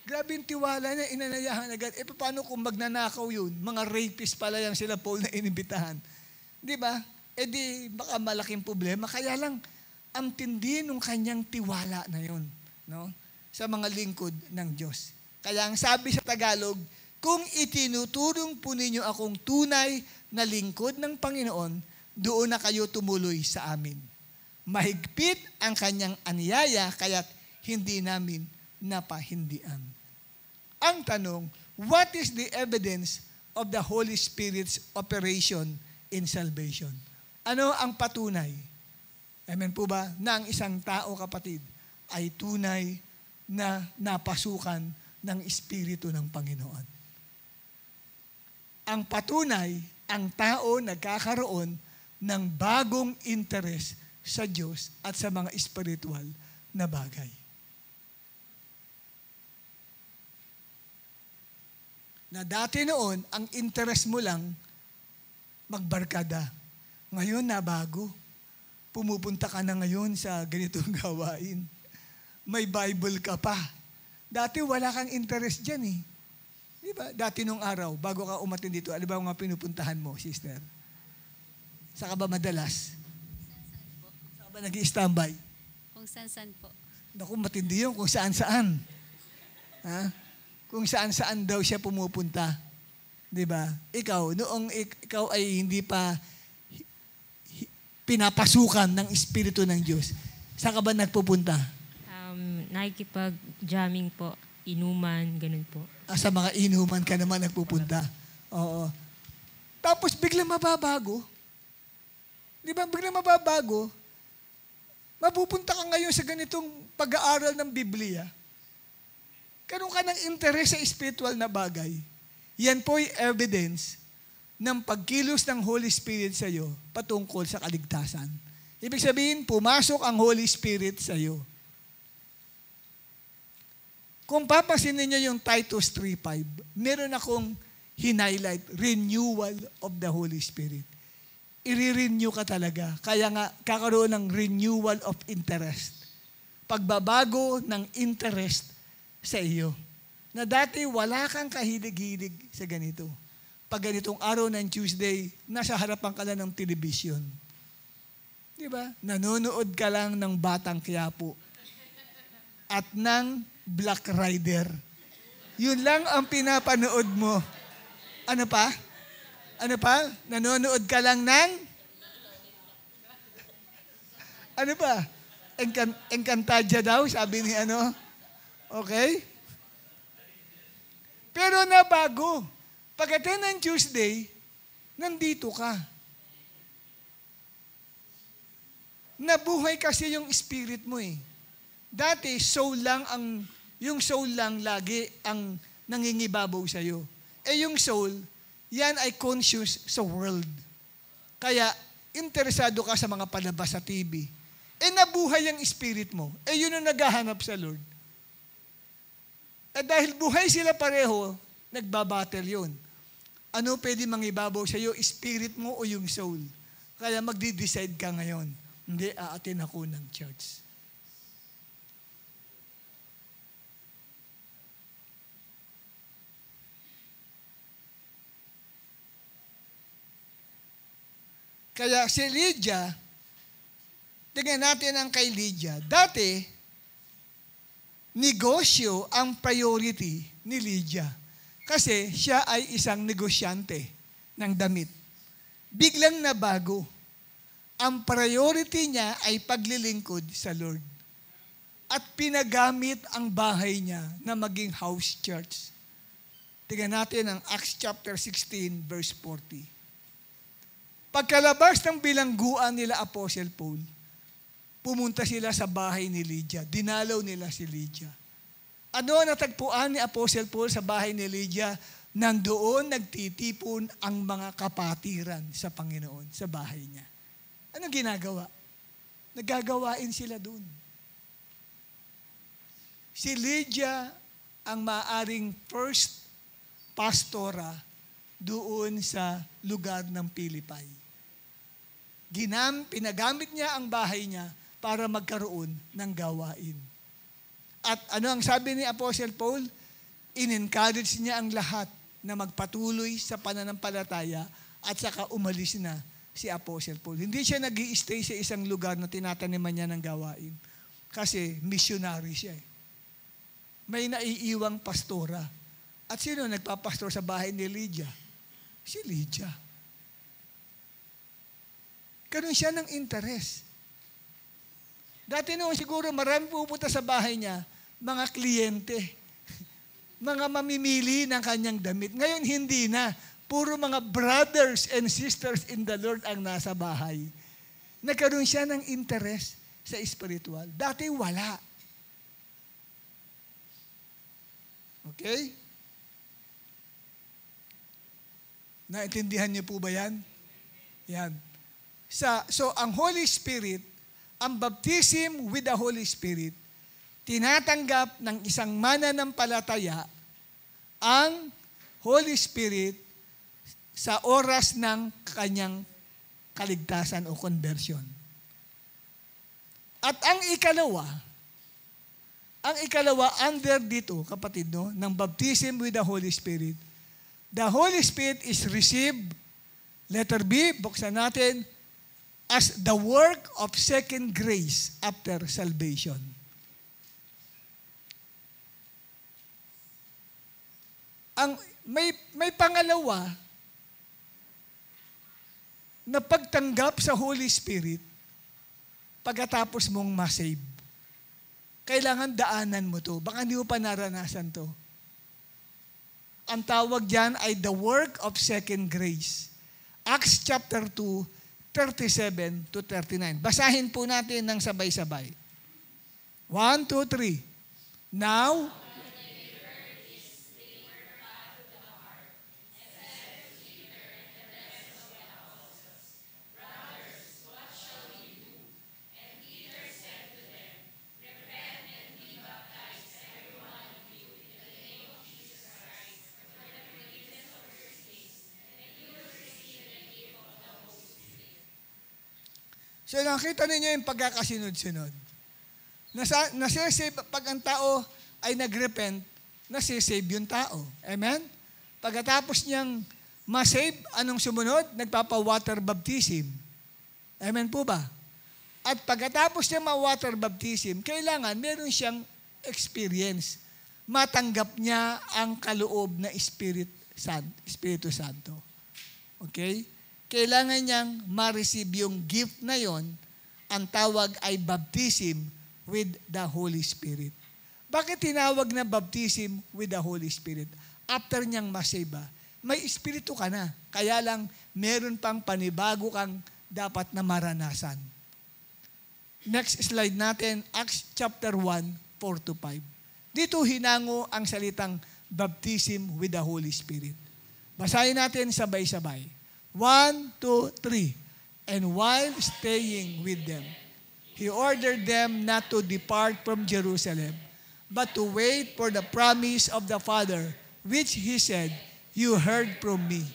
Grabe yung tiwala niya, inanayahan agad. Paano kung magnanakaw yun? Mga rapist pala yan sila Paul na inibitahan. Di ba? Di baka malaking problema. Kaya lang, ang tindi ng kanyang tiwala na yun. No? Sa mga lingkod ng Diyos. Kaya ang sabi sa Tagalog, kung itinuturong po ninyo akong tunay na lingkod ng Panginoon, doon na kayo tumuloy sa amin. Mahigpit ang kanyang anyaya, kaya't hindi namin napahindian. Ang tanong, what is the evidence of the Holy Spirit's operation in salvation? Ano ang patunay? Amen po ba? Na ang isang tao, kapatid, ay tunay na napasukan ng Espiritu ng Panginoon. Ang patunay, ang tao nagkakaroon ng bagong interes sa Diyos at sa mga espiritual na bagay. Na dati noon, ang interest mo lang magbarkada. Ngayon na bago. Pumupunta ka na ngayon sa ganitong gawain. May Bible ka pa. Dati wala kang interest dyan eh. Di ba? Dati nung araw, bago ka umatin dito, ano ba mga pinupuntahan mo, sister? Saan ka ba madalas? Saan ka ba nag-i-standby? Kung saan-saan po. Naku, matindi yun kung saan-saan. Ha? Kung saan-saan daw siya pumupunta. Di ba? Ikaw, noong ikaw ay hindi pa pinapasukan ng Espiritu ng Diyos, saan ka ba nagpupunta? Nakikipag-jamming po, inuman, ganun po. Sa mga inuman ka naman nagpupunta. Oo. Tapos biglang mababago. Di ba? Biglang mababago. Mapupunta ka ngayon sa ganitong pag-aaral ng Biblia. Karoon ka ng interes sa spiritual na bagay. Yan po ay evidence ng pagkilos ng Holy Spirit sa iyo patungkol sa kaligtasan. Ibig sabihin, pumasok ang Holy Spirit sa iyo. Kung papansinin niyo yung Titus 3:5, meron akong hinighlight, renewal of the Holy Spirit. I-renew ka talaga. Kaya nga, kakaroon ng renewal of interest. Pagbabago ng interest sa iyo. Na dati wala kang kahilig-hilig sa ganito. Pag ganitong araw ng Tuesday, nasa harapan ka lang ng television. Di ba? Nanonood ka lang ng Batang Quiapo. At ng Black Rider. Yun lang ang pinapanood mo. Ano pa? Ano pa? Nanonood ka lang ng? Ano pa? Encantadia daw, sabi ni ano? Okay? Pero nabago. Pagdating ng Tuesday, nandito ka. Nabuhay kasi yung spirit mo eh. Dati, yung soul lang lagi ang nangingibabaw sa'yo. Yung soul, yan ay conscious sa world. Kaya, interesado ka sa mga palabas sa TV. Nabuhay ang spirit mo. Yun ang naghahanap sa Lord. Dahil buhay sila pareho, nagbabattle yun. Ano pwede mangibabaw sa'yo, spirit mo o yung soul? Kaya magdi-decide ka ngayon. Hindi, aatin ako ng church. Kaya si Lydia, tingnan natin ang kay Lydia. Dati, negosyo ang priority ni Lydia. Kasi siya ay isang negosyante ng damit. Biglang nabago. Ang priority niya ay paglilingkod sa Lord. At pinagamit ang bahay niya na maging house church. Tingnan natin ang Acts chapter 16 verse 40. Pagkalabas ng bilangguan nila Apostle Paul, pumunta sila sa bahay ni Lydia. Dinalaw nila si Lydia. Ano natagpuan ni Apostle Paul sa bahay ni Lydia? Nandoon nagtitipon ang mga kapatiran sa Panginoon, sa bahay niya. Anong ginagawa? Nagagawain sila doon. Si Lydia ang maaring first pastora doon sa lugar ng Pilipay. Pinagamit niya ang bahay niya para magkaroon ng gawain. At ano ang sabi ni Apostle Paul? In-encourage niya ang lahat na magpatuloy sa pananampalataya at saka umalis na si Apostle Paul. Hindi siya nag-i-stay sa isang lugar na tinataniman niya ng gawain. Kasi missionary siya. May naiiwang pastora. At sino nagpapastor sa bahay ni Lydia? Si Lydia. Karoon siya ng interes. Dati noon siguro marami pupunta sa bahay niya, mga kliyente, mga mamimili ng kanyang damit. Ngayon hindi na. Puro mga brothers and sisters in the Lord ang nasa bahay. Nagkaroon siya ng interes sa spiritual. Dati wala. Okay? Naintindihan niyo po ba yan? Yan. So, ang Holy Spirit, ang baptism with the Holy Spirit, tinatanggap ng isang mananampalataya ang Holy Spirit sa oras ng kanyang kaligtasan o conversion. At ang ikalawa, Ang ikalawa, under dito, kapatid, no, ng baptism with the Holy Spirit. The Holy Spirit is received, letter B, buksan natin, as the work of second grace after salvation. May pangalawa na pagtanggap sa Holy Spirit pagkatapos mong masave. Kailangan daanan mo to. Baka hindi mo pa naranasan to. Ang tawag dyan ay the work of second grace. Acts chapter 2, 37 to 39. Basahin po natin ng sabay-sabay. 1, 2, 3. Now, so nakita ninyo yung pagkakasunod-sunod. Nasisave, pag ang tao ay nag-repent, nasisave yung tao. Amen? Pagkatapos niyang masave, anong sumunod? Nagpapa-water baptism. Amen po ba? At pagkatapos niya ma-water baptism, kailangan meron siyang experience. Matanggap niya ang kaloob na Espiritu Santo. Okay? Kailangan niyang ma-receive yung gift na yon. Ang tawag ay baptism with the Holy Spirit. Bakit tinawag na baptism with the Holy Spirit? After niyang masave, may espiritu ka na. Kaya lang, meron pang panibago kang dapat na maranasan. Next slide natin, Acts chapter 1, 4 to 5. Dito hinango ang salitang baptism with the Holy Spirit. Basahin natin sabay-sabay. 1, 2, 3. And while staying with them, He ordered them not to depart from Jerusalem, but to wait for the promise of the Father, which He said, You heard from me.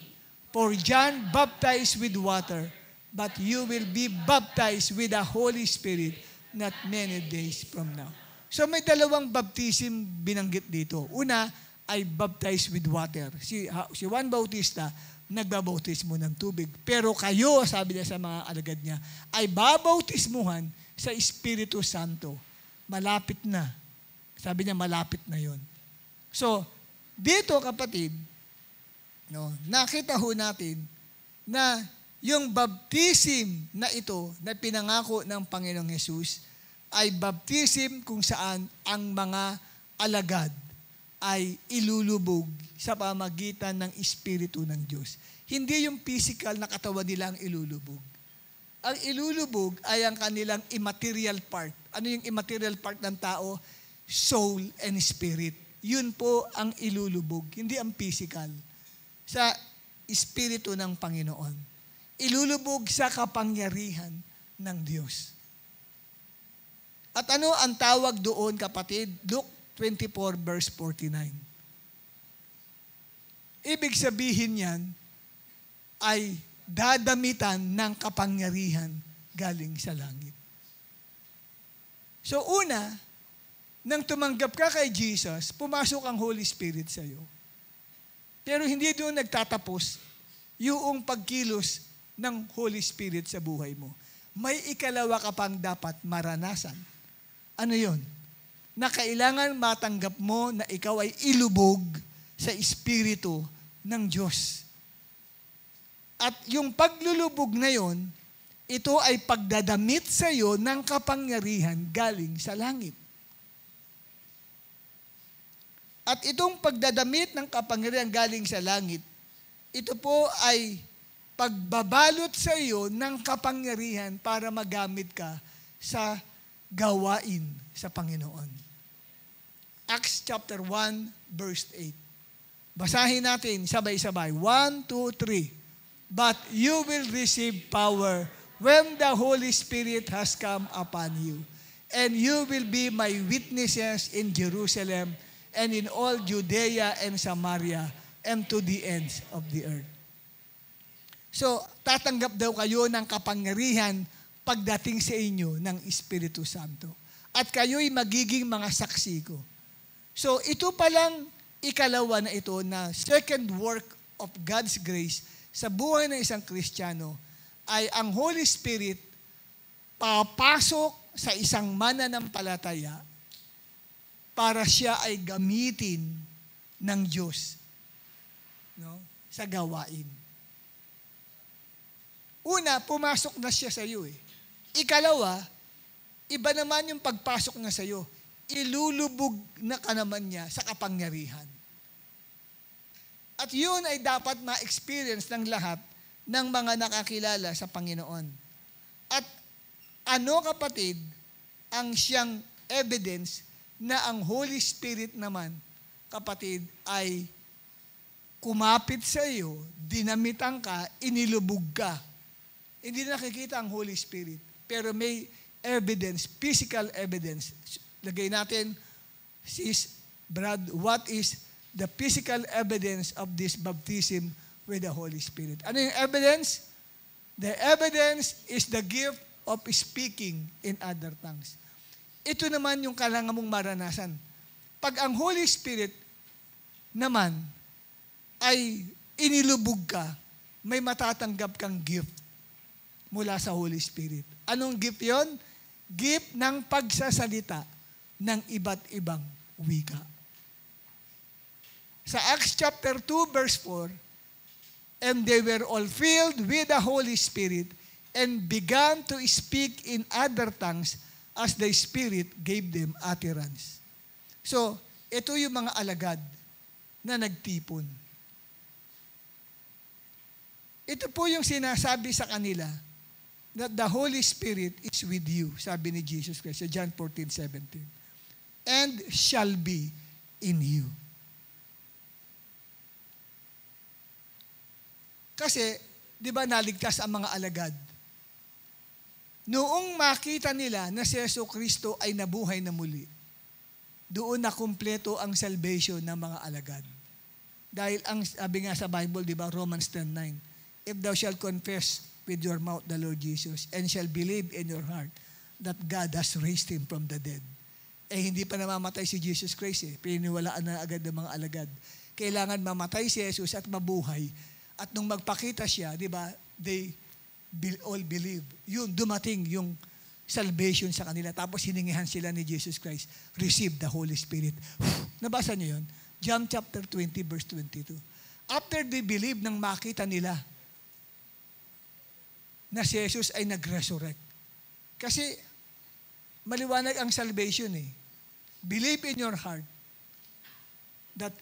For John baptized with water, but you will be baptized with the Holy Spirit not many days from now. So may dalawang baptism binanggit dito. Una ay baptized with water. Si Juan Bautista, nagbabautismo ng tubig. Pero kayo, sabi niya sa mga alagad niya, ay babautismuhan sa Espiritu Santo. Malapit na. Sabi niya, malapit na yon. So, dito kapatid, no, nakita ho natin na yung baptism na ito na pinangako ng Panginoong Hesus ay baptism kung saan ang mga alagad ay ilulubog sa pamagitan ng Espiritu ng Diyos. Hindi yung physical na katawan nila ang ilulubog. Ang ilulubog ay ang kanilang immaterial part. Ano yung immaterial part ng tao? Soul and spirit. Yun po ang ilulubog, hindi ang physical. Sa Espiritu ng Panginoon. Ilulubog sa kapangyarihan ng Diyos. At ano ang tawag doon, kapatid? Luke 24 verse 49. Ibig sabihin yan ay dadamitan ng kapangyarihan galing sa langit. So una, nang tumanggap ka kay Jesus, pumasok ang Holy Spirit sa iyo. Pero hindi doon nagtatapos yung pagkilos ng Holy Spirit sa buhay mo. May ikalawa ka pang dapat maranasan. Ano yon? Na kailangan matanggap mo na ikaw ay ilubog sa Espiritu ng Diyos. At yung paglulubog na yon, ito ay pagdadamit sa iyo ng kapangyarihan galing sa langit. At itong pagdadamit ng kapangyarihan galing sa langit, ito po ay pagbabalot sa iyo ng kapangyarihan para magamit ka sa gawain sa Panginoon. Acts chapter 1, verse 8. Basahin natin sabay-sabay. 1, 2, 3. But you will receive power when the Holy Spirit has come upon you. And you will be my witnesses in Jerusalem and in all Judea and Samaria and to the ends of the earth. So, tatanggap daw kayo ng kapangyarihan pagdating sa inyo ng Espiritu Santo. at kayo'y magiging mga saksi ko. So ito palang ikalawa na ito na second work of God's grace sa buhay ng isang Kristiyano ay ang Holy Spirit papasok sa isang mananampalataya para siya ay gamitin ng Diyos, no, sa gawain. Una, pumasok na siya sa iyo. Ikalawa, iba naman yung pagpasok na sa iyo. Ilulubog na ka naman niya sa kapangyarihan. At yun ay dapat ma-experience ng lahat ng mga nakakilala sa Panginoon. At ano, kapatid, ang siyang evidence na ang Holy Spirit naman, kapatid, ay kumapit sa iyo, dinamitan ka, inilubog ka. Hindi na nakikita ang Holy Spirit. Pero may evidence, physical evidence. Lagay natin, sis, Brad, what is the physical evidence of this baptism with the Holy Spirit? Ano yung evidence? The evidence is the gift of speaking in other tongues. Ito naman yung kailangan mong maranasan. Pag ang Holy Spirit naman ay inilubog ka, may matatanggap kang gift mula sa Holy Spirit. Anong gift yon? Gift ng pagsasalita ng iba't ibang wika. Sa Acts chapter 2 verse 4, and they were all filled with the Holy Spirit and began to speak in other tongues as the Spirit gave them utterance. So, ito yung mga alagad na nagtipon. Ito po yung sinasabi sa kanila that the Holy Spirit is with you, sabi ni Jesus Christ sa John 14:17, and shall be in you. Kasi, di ba naligtas ang mga alagad? Noong makita nila na si Yesu Kristo ay nabuhay na muli, doon na kumpleto ang salvation ng mga alagad. Dahil ang sabi nga sa Bible, di ba, Romans 10:9, if thou shalt confess with your mouth the Lord Jesus and shall believe in your heart that God has raised Him from the dead. Hindi pa namamatay si Jesus Christ Pininiwalaan na agad ng mga alagad. Kailangan mamatay si Jesus at mabuhay. At nung magpakita siya, di ba, they all believe. Yun, dumating yung salvation sa kanila. Tapos hiningihan sila ni Jesus Christ, receive the Holy Spirit. Nabasa niyo yun? John chapter 20 verse 22. After they believe, nang makita nila na si Jesus ay nag-resurrect. Kasi maliwanag ang salvation Believe in your heart that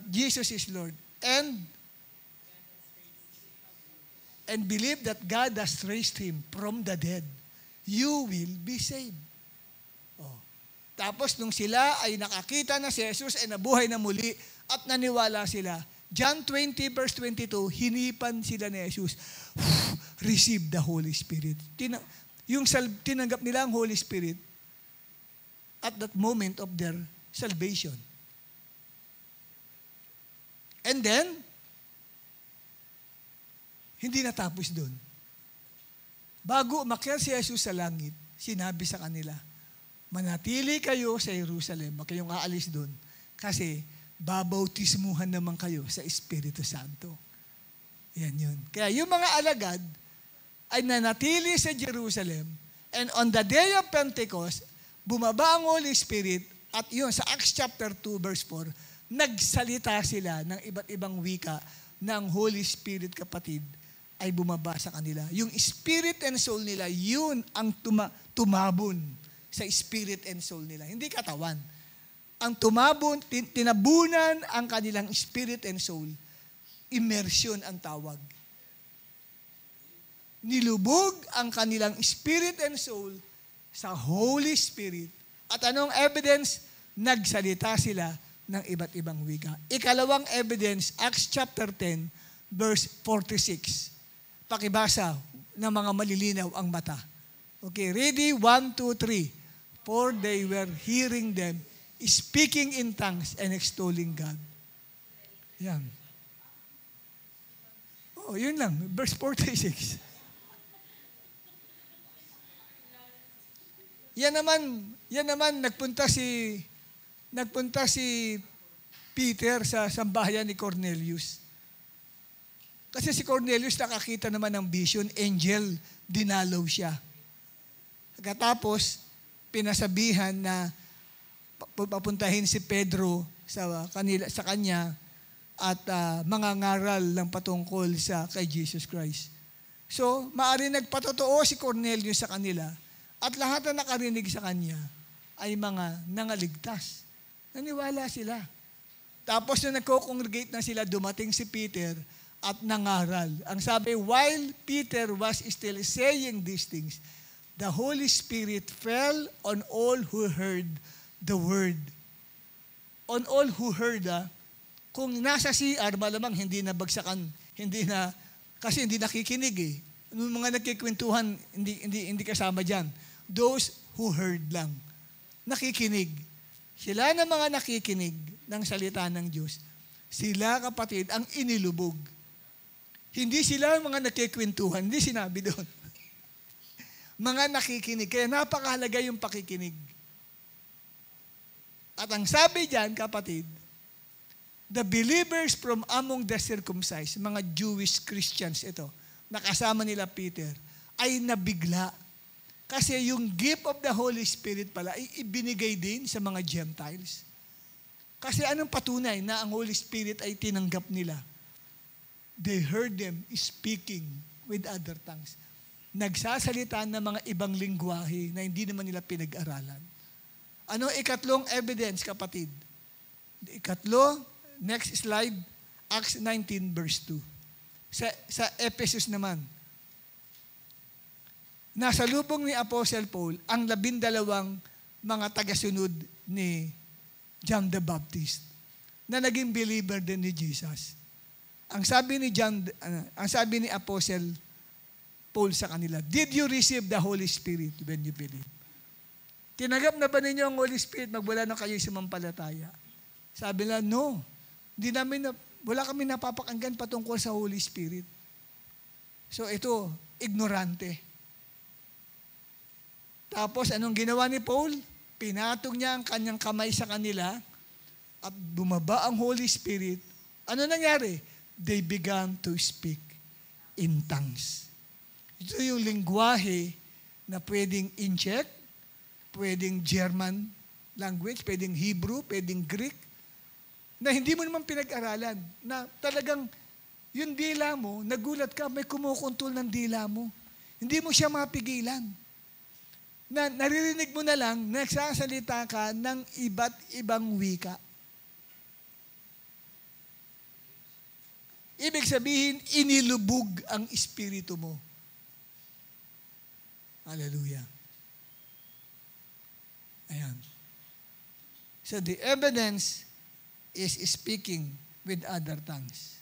Jesus is Lord and believe that God has raised Him from the dead. You will be saved. Tapos nung sila ay nakakita na si Jesus ay nabuhay na muli at naniwala sila, John 20 verse 22, hinipan sila ni Jesus, receive the Holy Spirit. Tinanggap nila ang Holy Spirit at that moment of their salvation. And then, hindi natapos doon. Bago umakyat si Jesus sa langit, sinabi sa kanila, manatili kayo sa Jerusalem, huwag kayong aalis doon. Kasi, babautismuhan naman kayo sa Espiritu Santo. Yan yun. Kaya yung mga alagad ay nanatili sa Jerusalem, and on the day of Pentecost, bumaba ang Holy Spirit, at yun, sa Acts chapter 2 verse 4, nagsalita sila ng iba't ibang wika ng Holy Spirit, kapatid, ay bumaba sa kanila. Yung spirit and soul nila, yun ang tumabon sa spirit and soul nila. Hindi katawan. Ang tumabon, tinabunan ang kanilang spirit and soul. Immersion ang tawag. Nilubog ang kanilang spirit and soul sa Holy Spirit. At anong evidence? Nagsalita sila ng iba't ibang wika. Ikalawang evidence, Acts chapter 10, verse 46. Pakibasa ng mga malilinaw ang mata. Okay, ready? 1, 2, 3. For they were hearing them speaking in tongues and extolling God. Yan. Yun lang. Verse 46. yan naman nagpunta si Peter sa sambahayan ni Cornelius. Kasi si Cornelius nakakita naman ng vision, angel, dinalaw siya. Pagkatapos, pinasabihan na papuntahin si Pedro sa kanya at mangangaral ng patungkol kay Jesus Christ. So, maaari nagpatotoo si Cornelius sa kanila at lahat na nakarinig sa kanya ay mga nangaligtas. Naniwala sila. Tapos nung nagko-congregate na sila, dumating si Peter at nangaral. Ang sabi, while Peter was still saying these things, the Holy Spirit fell on all who heard the word. On all who heard, kung nasa CR, malamang hindi na bagsakan, kasi hindi nakikinig eh. Yung mga nagkikwentuhan, hindi kasama dyan. Those who heard lang. Nakikinig. Sila na mga nakikinig ng salita ng Diyos. Sila, kapatid, ang inilubog. Hindi sila ang mga nagkikwentuhan. Hindi sinabi doon. Mga nakikinig. Kaya napakahalaga yung pakikinig. At ang sabi dyan, kapatid, the believers from among the circumcised, mga Jewish Christians ito, nakasama nila Peter, ay nabigla. Kasi yung gift of the Holy Spirit pala, ay ibinigay din sa mga Gentiles. Kasi anong patunay na ang Holy Spirit ay tinanggap nila? They heard them speaking with other tongues. Nagsasalita ng mga ibang lingwahe na hindi naman nila pinag-aralan. Ano ikatlong evidence, kapatid? Ikatlo, next slide, Acts 19 verse 2. Sa Ephesus naman, nasa lubong ni Apostle Paul ang 12 mga tagasunod ni John the Baptist na naging believer din ni Jesus. Ang sabi ni Apostle Paul sa kanila, did you receive the Holy Spirit when you believe? Tinanggap na ba ninyo ang Holy Spirit magmula na kayo sumampalataya? Sabi nila, no. Wala kami napapakinggan patungkol sa Holy Spirit. So ito, ignorante. Tapos anong ginawa ni Paul? Pinatong niya ang kanyang kamay sa kanila at bumaba ang Holy Spirit. Ano nangyari? They began to speak in tongues. Ito yung lingwahe na pwedeng Incheck, pwedeng German language, pwedeng Hebrew, pwedeng Greek, na hindi mo naman pinag-aralan, na talagang yung dila mo, nagulat ka, may kumukontol ng dila mo. Hindi mo siya mapigilan. Na naririnig mo na lang, nagsasalita ka ng iba't ibang wika. Ibig sabihin, inilubog ang espiritu mo. Hallelujah. Ayan. So the evidence is speaking with other tongues.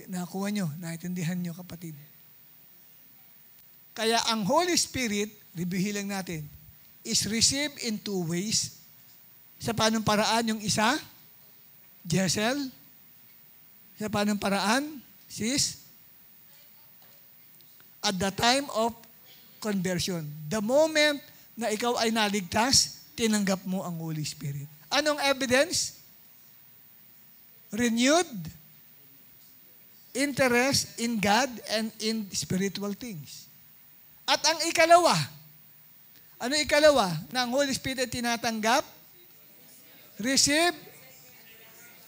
Nakuha nyo, naintindihan nyo, kapatid. Kaya ang Holy Spirit, reviewin lang natin, is received in 2 ways. Sa paanong paraan yung isa? Jessel? Sa paanong paraan? Sis? At the time of conversion. The moment na ikaw ay naligtas, tinanggap mo ang Holy Spirit. Anong evidence? Renewed interest in God and in spiritual things. At ang ikalawa, ano ikalawa? Na ang Holy Spirit ay tinatanggap? Receive?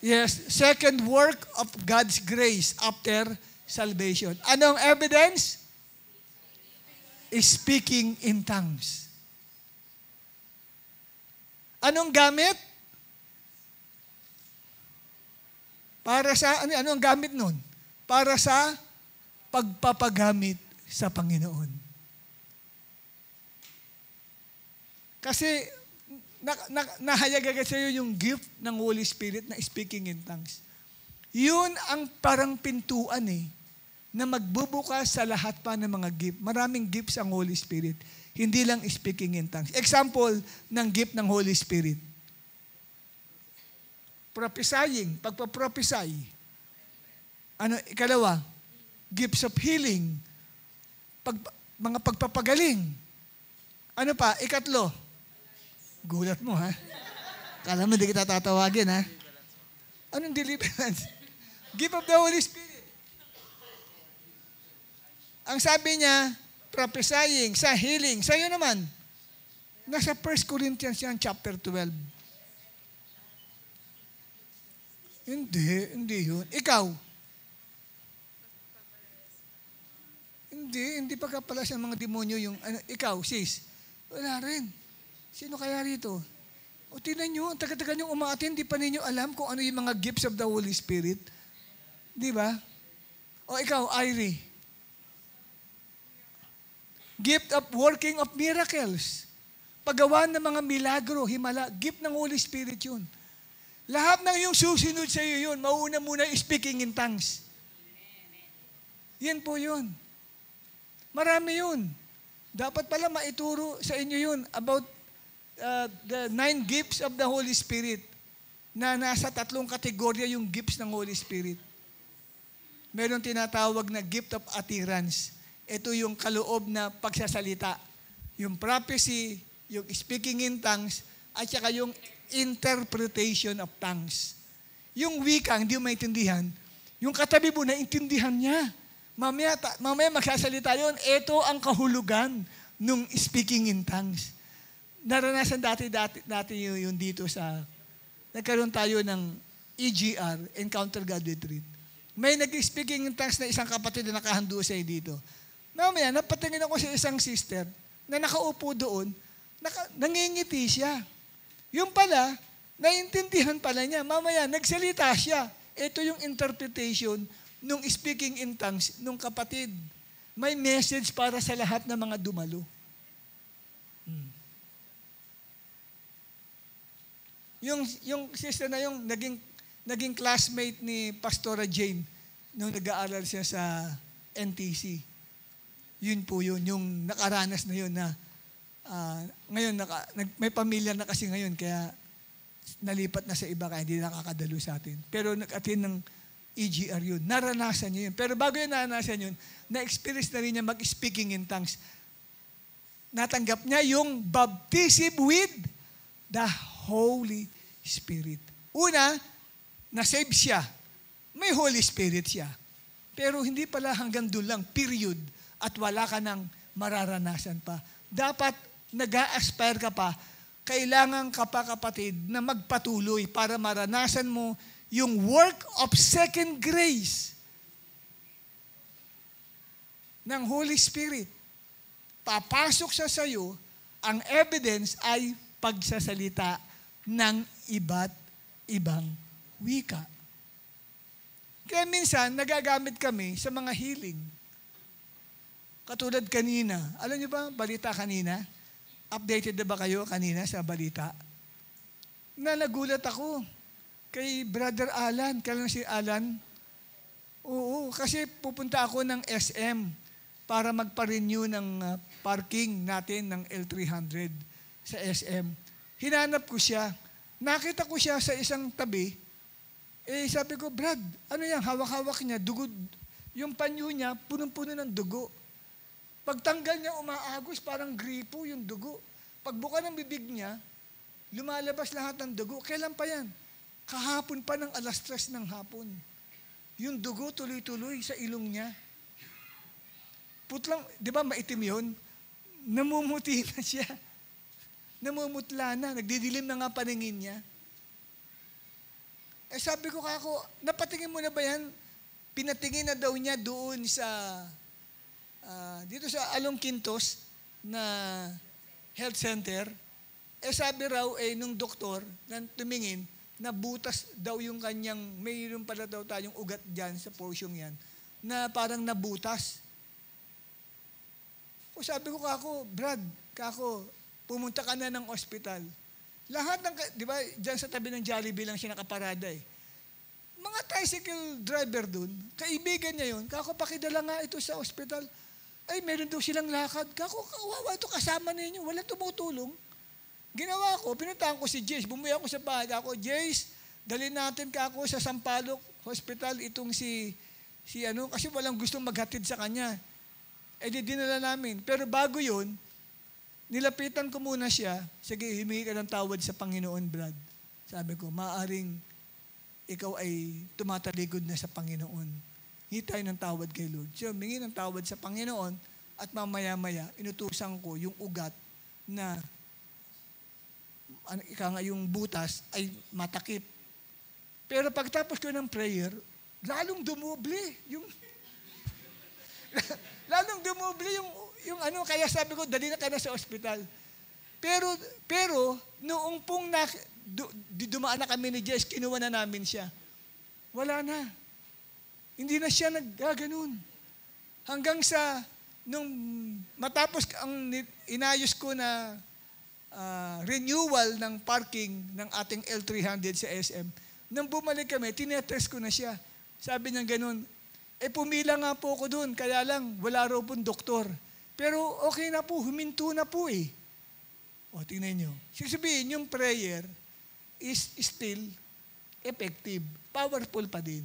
Yes, second work of God's grace after salvation. Anong evidence? Speaking in tongues. Anong gamit? Para sa, ano ang gamit nun? Para sa pagpapagamit sa Panginoon. Kasi nahayag agad sa iyo yung gift ng Holy Spirit na speaking in tongues. Yun ang parang pintuan na magbubukas sa lahat pa ng mga gift. Maraming gifts ang Holy Spirit. Hindi lang speaking in tongues. Example ng gift ng Holy Spirit. Prophesying, pagpaprophesy. Ano, ikalawa, gifts of healing. Mga pagpapagaling. Ano pa? Ikatlo. Gulat mo, ha? Kala mo, hindi kita tatawagin, ha? Anong deliverance? Gift of the Holy Spirit. Ang sabi niya, prophesying, sa healing. Sa'yo naman, nasa 1 Corinthians yan, chapter 12. Hindi yun. Ikaw? Hindi pagkapalas ng mga demonyo yung, ikaw, sis, wala rin. Sino kaya rito? O tingnan nyo, ang taga-taga nyo umaatin, di pa ninyo alam kung ano yung mga gifts of the Holy Spirit. Di ba? O ikaw, Irie. Gift of working of miracles. Paggawa ng mga milagro, himala, gift ng Holy Spirit yun. Lahat ng yung susunod sa iyo yun, mauuna muna speaking in tongues. Yan po yun. Marami yun. Dapat pala maituro sa inyo yun about the 9 gifts of the Holy Spirit na nasa 3 kategorya yung gifts ng Holy Spirit. Meron tinatawag na gift of utterance. Ito yung kaloob na pagsasalita. Yung prophecy, yung speaking in tongues, at saka yung interpretation of tongues. Yung wika, hindi mo maintindihan. Yung katabi mo, naintindihan niya. Mamaya magsasalita yun. Ito ang kahulugan nung speaking in tongues. Naranasan dati yun dito sa, nagkaroon tayo ng EGR, Encounter God Retreat. May nag-speaking in tongues na isang kapatid na nakahandusay dito. Mamaya, napatingin ako sa isang sister na nakaupo doon, nangingiti siya. Yung pala, naintindihan pala niya. Mamaya, nagsalita siya. Ito yung interpretation nung speaking in tongues nung kapatid. May message para sa lahat ng mga dumalo. Yung sister na yung naging classmate ni Pastora Jane nung nag-aaral siya sa NTC. Yun po yun, yung nakaranas na yun na ngayon may pamilya na kasi ngayon kaya nalipat na sa iba kaya hindi nakakadalo sa atin. Pero nag-attend ng EGR yun. Naranasan niya yun. Pero bago yun naranasan yun, na-experience na rin niya mag-speaking in tongues. Natanggap niya yung baptism with the Holy Spirit. Una, na-save siya. May Holy Spirit siya. Pero hindi pala hanggang doon lang, period. At wala ka nang mararanasan pa. Dapat nag-a-aspire ka pa, kailangan ka pa kapatid na magpatuloy para maranasan mo yung work of second grace ng Holy Spirit. Papasok siya sa iyo, ang evidence ay pagsasalita ng iba't ibang wika. Kaya minsan, nagagamit kami sa mga healing. Katulad kanina. Alam niyo ba, balita kanina? Updated na ba kayo kanina sa balita? Na nagulat ako kay Brother Alan. Kailan si Alan? Oo, kasi pupunta ako ng SM para magpa-renew ng parking natin ng L300 sa SM. Hinanap ko siya. Nakita ko siya sa isang tabi. Sabi ko, Brad, ano yan? Hawak-hawak niya, dugo. Yung panyo niya, punong-puno ng dugo. Pagtanggal niya, umaagos, parang gripo yung dugo. Pagbuka ng bibig niya, lumalabas lahat ng dugo. Kailan pa yan? Kahapon pa ng 3:00 ng hapon. Yung dugo tuloy-tuloy sa ilong niya. Putlang, di ba maitim yun? Namumuti na siya. Namumutla na, nagdidilim na nga paningin niya. Sabi ko kako, napatingin mo na ba yan? Pinatingin na daw niya doon sa dito sa Along Quintos na health center. Sabi raw nung doktor na tumingin, nabutas daw yung kanyang, mayroon pala daw tayong ugat dyan sa portion yan, na parang nabutas. Sabi ko kako, Brad, kako, pumunta ka na ng ospital. Lahat ng, di ba, dyan sa tabi ng Jollibee lang siya nakaparada eh. Mga tricycle driver dun, kaibigan niya yun, kako, pakidala nga ito sa ospital. Ay, meron daw silang lakad. Kako, kawawa ito, kasama ninyo, walang tumutulong. Ginawa ko, pinuntahan ko si Jace, bumuya ako sa bahay. Ako, Jace, dalhin natin kako sa Sampaloc Hospital, itong kasi walang gustong maghatid sa kanya. Dinala namin. Pero bago yun, Nilapitan ko muna siya, sige, humingi ka ng tawad sa Panginoon, Brad. Sabi ko, maaring ikaw ay tumatalikod na sa Panginoon. Hingi tayo ng tawad kay Lord. So, humingi ng tawad sa Panginoon at mamaya-maya, inutusan ko yung ugat na yung butas ay matakip. Pero pagtapos ko ng prayer, lalong dumoble yung kaya sabi ko, dali na ka na sa ospital. Pero noong pong dumaan na kami ni Jess, kinuha na namin siya. Wala na. Hindi na siya naggaganon. Hanggang sa, nung matapos ang inayos ko na renewal ng parking ng ating L300 sa SM, nang bumalik kami, tinetest ko na siya. Sabi niya ganun, pumila nga po ako doon, kaya lang, wala raw pong doktor. Pero okay na po, huminto na po eh. O, tingnan nyo. Sabihin, yung prayer is still effective. Powerful pa din.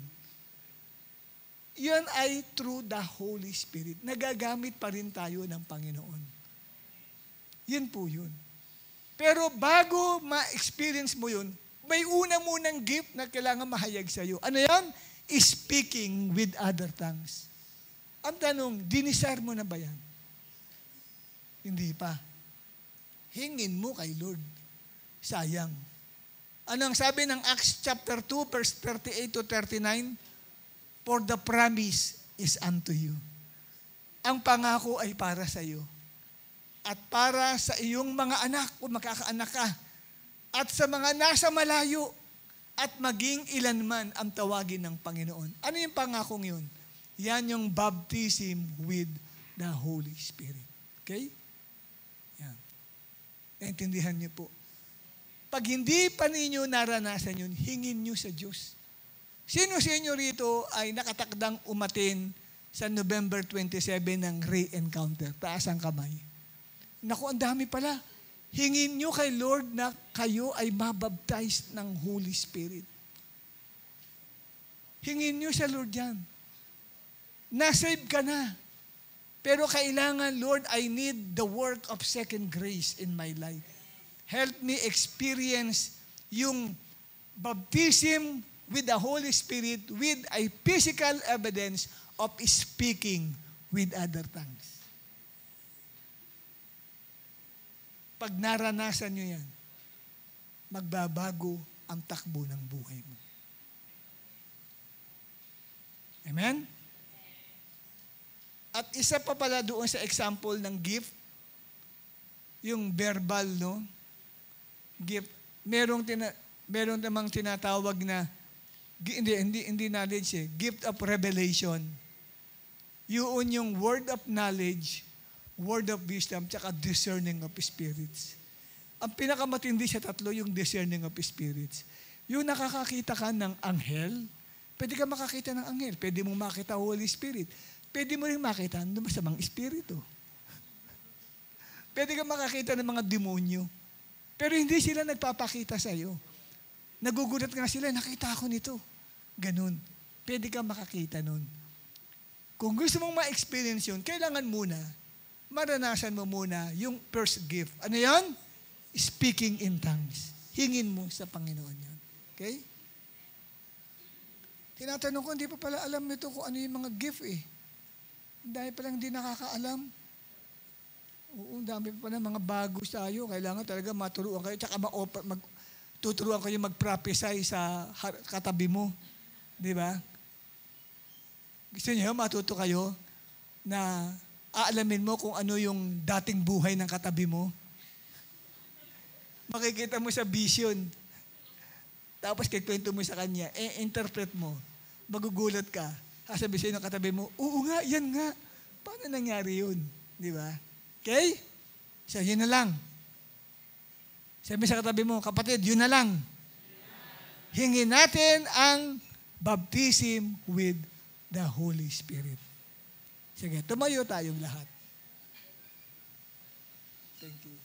Yan ay through the Holy Spirit. Nagagamit pa rin tayo ng Panginoon. Yan po yun. Pero bago ma-experience mo yun, may una munang gift na kailangan mahayag sa iyo. Ano yan? Speaking with other tongues. Ang tanong, dinisar mo na ba yan? Hindi pa. Hingin mo kay Lord. Sayang. Ano ang sabi ng Acts chapter 2, verse 38 to 39? For the promise is unto you. Ang pangako ay para sa iyo. At para sa iyong mga anak, kung makakaanak ka. At sa mga nasa malayo. At maging ilanman ang tawagin ng Panginoon. Ano yung pangakong yun? Yan yung baptism with the Holy Spirit. Okay? Yan. Naintindihan niyo po. Pag hindi pa ninyo naranasan yun, hingin niyo sa Diyos. Sino sa inyo rito ay nakatakdang umatin sa November 27 ng re-encounter? Taas ang kamay. Naku, ang dami pala. Hingin nyo kay Lord na kayo ay mabaptize ng Holy Spirit. Hingin nyo sa Lord yan. Nasave ka na. Pero kailangan, Lord, I need the work of second grace in my life. Help me experience yung baptism with the Holy Spirit with a physical evidence of speaking with other tongues. Pag naranasan nyo yan, magbabago ang takbo ng buhay mo. Amen? At isa pa pala doon sa example ng gift, yung verbal, no? Gift. Meron namang tinatawag na, hindi knowledge eh, gift of revelation. Yun yung word of knowledge, word of wisdom, tsaka discerning of spirits. Ang pinakamatindi sa tatlo, yung discerning of spirits. Yung nakakakita ka ng anghel, pwede ka makakita ng anghel, pwede mo makita Holy Spirit, pwede mo rin makita ng masamang espiritu. Pwede ka makakita ng mga demonyo, pero hindi sila nagpapakita sa iyo. Nagugulat nga sila, nakita ako nito. Ganun. Pwede ka makakita nun. Kung gusto mong ma-experience yun, kailangan muna, maranasan mo muna yung first gift. Ano yan? Speaking in tongues. Hingin mo sa Panginoon yan. Okay? Tinatanong ko, hindi pa pala alam nito kung ano yung mga gift eh. Dahil palang hindi nakakaalam. Oo, dami pa na mga bago tayo. Kailangan talaga maturuan kayo. Tsaka tuturuan kayo mag-prophesy sa katabi mo. Di ba? Gusto niyo, matuto kayo na aalamin mo kung ano yung dating buhay ng katabi mo. Makikita mo sa vision. Tapos kikwento mo sa kanya, interpret mo. Magugulat ka. Sasabi sa'yo ng katabi mo, oo nga, yan nga. Paano nangyari yun? Di ba? Okay? So, yun na lang. Sabi sa katabi mo, kapatid, yun na lang. Hingin natin ang baptism with the Holy Spirit. Sige, tumayo tayong lahat. Thank you.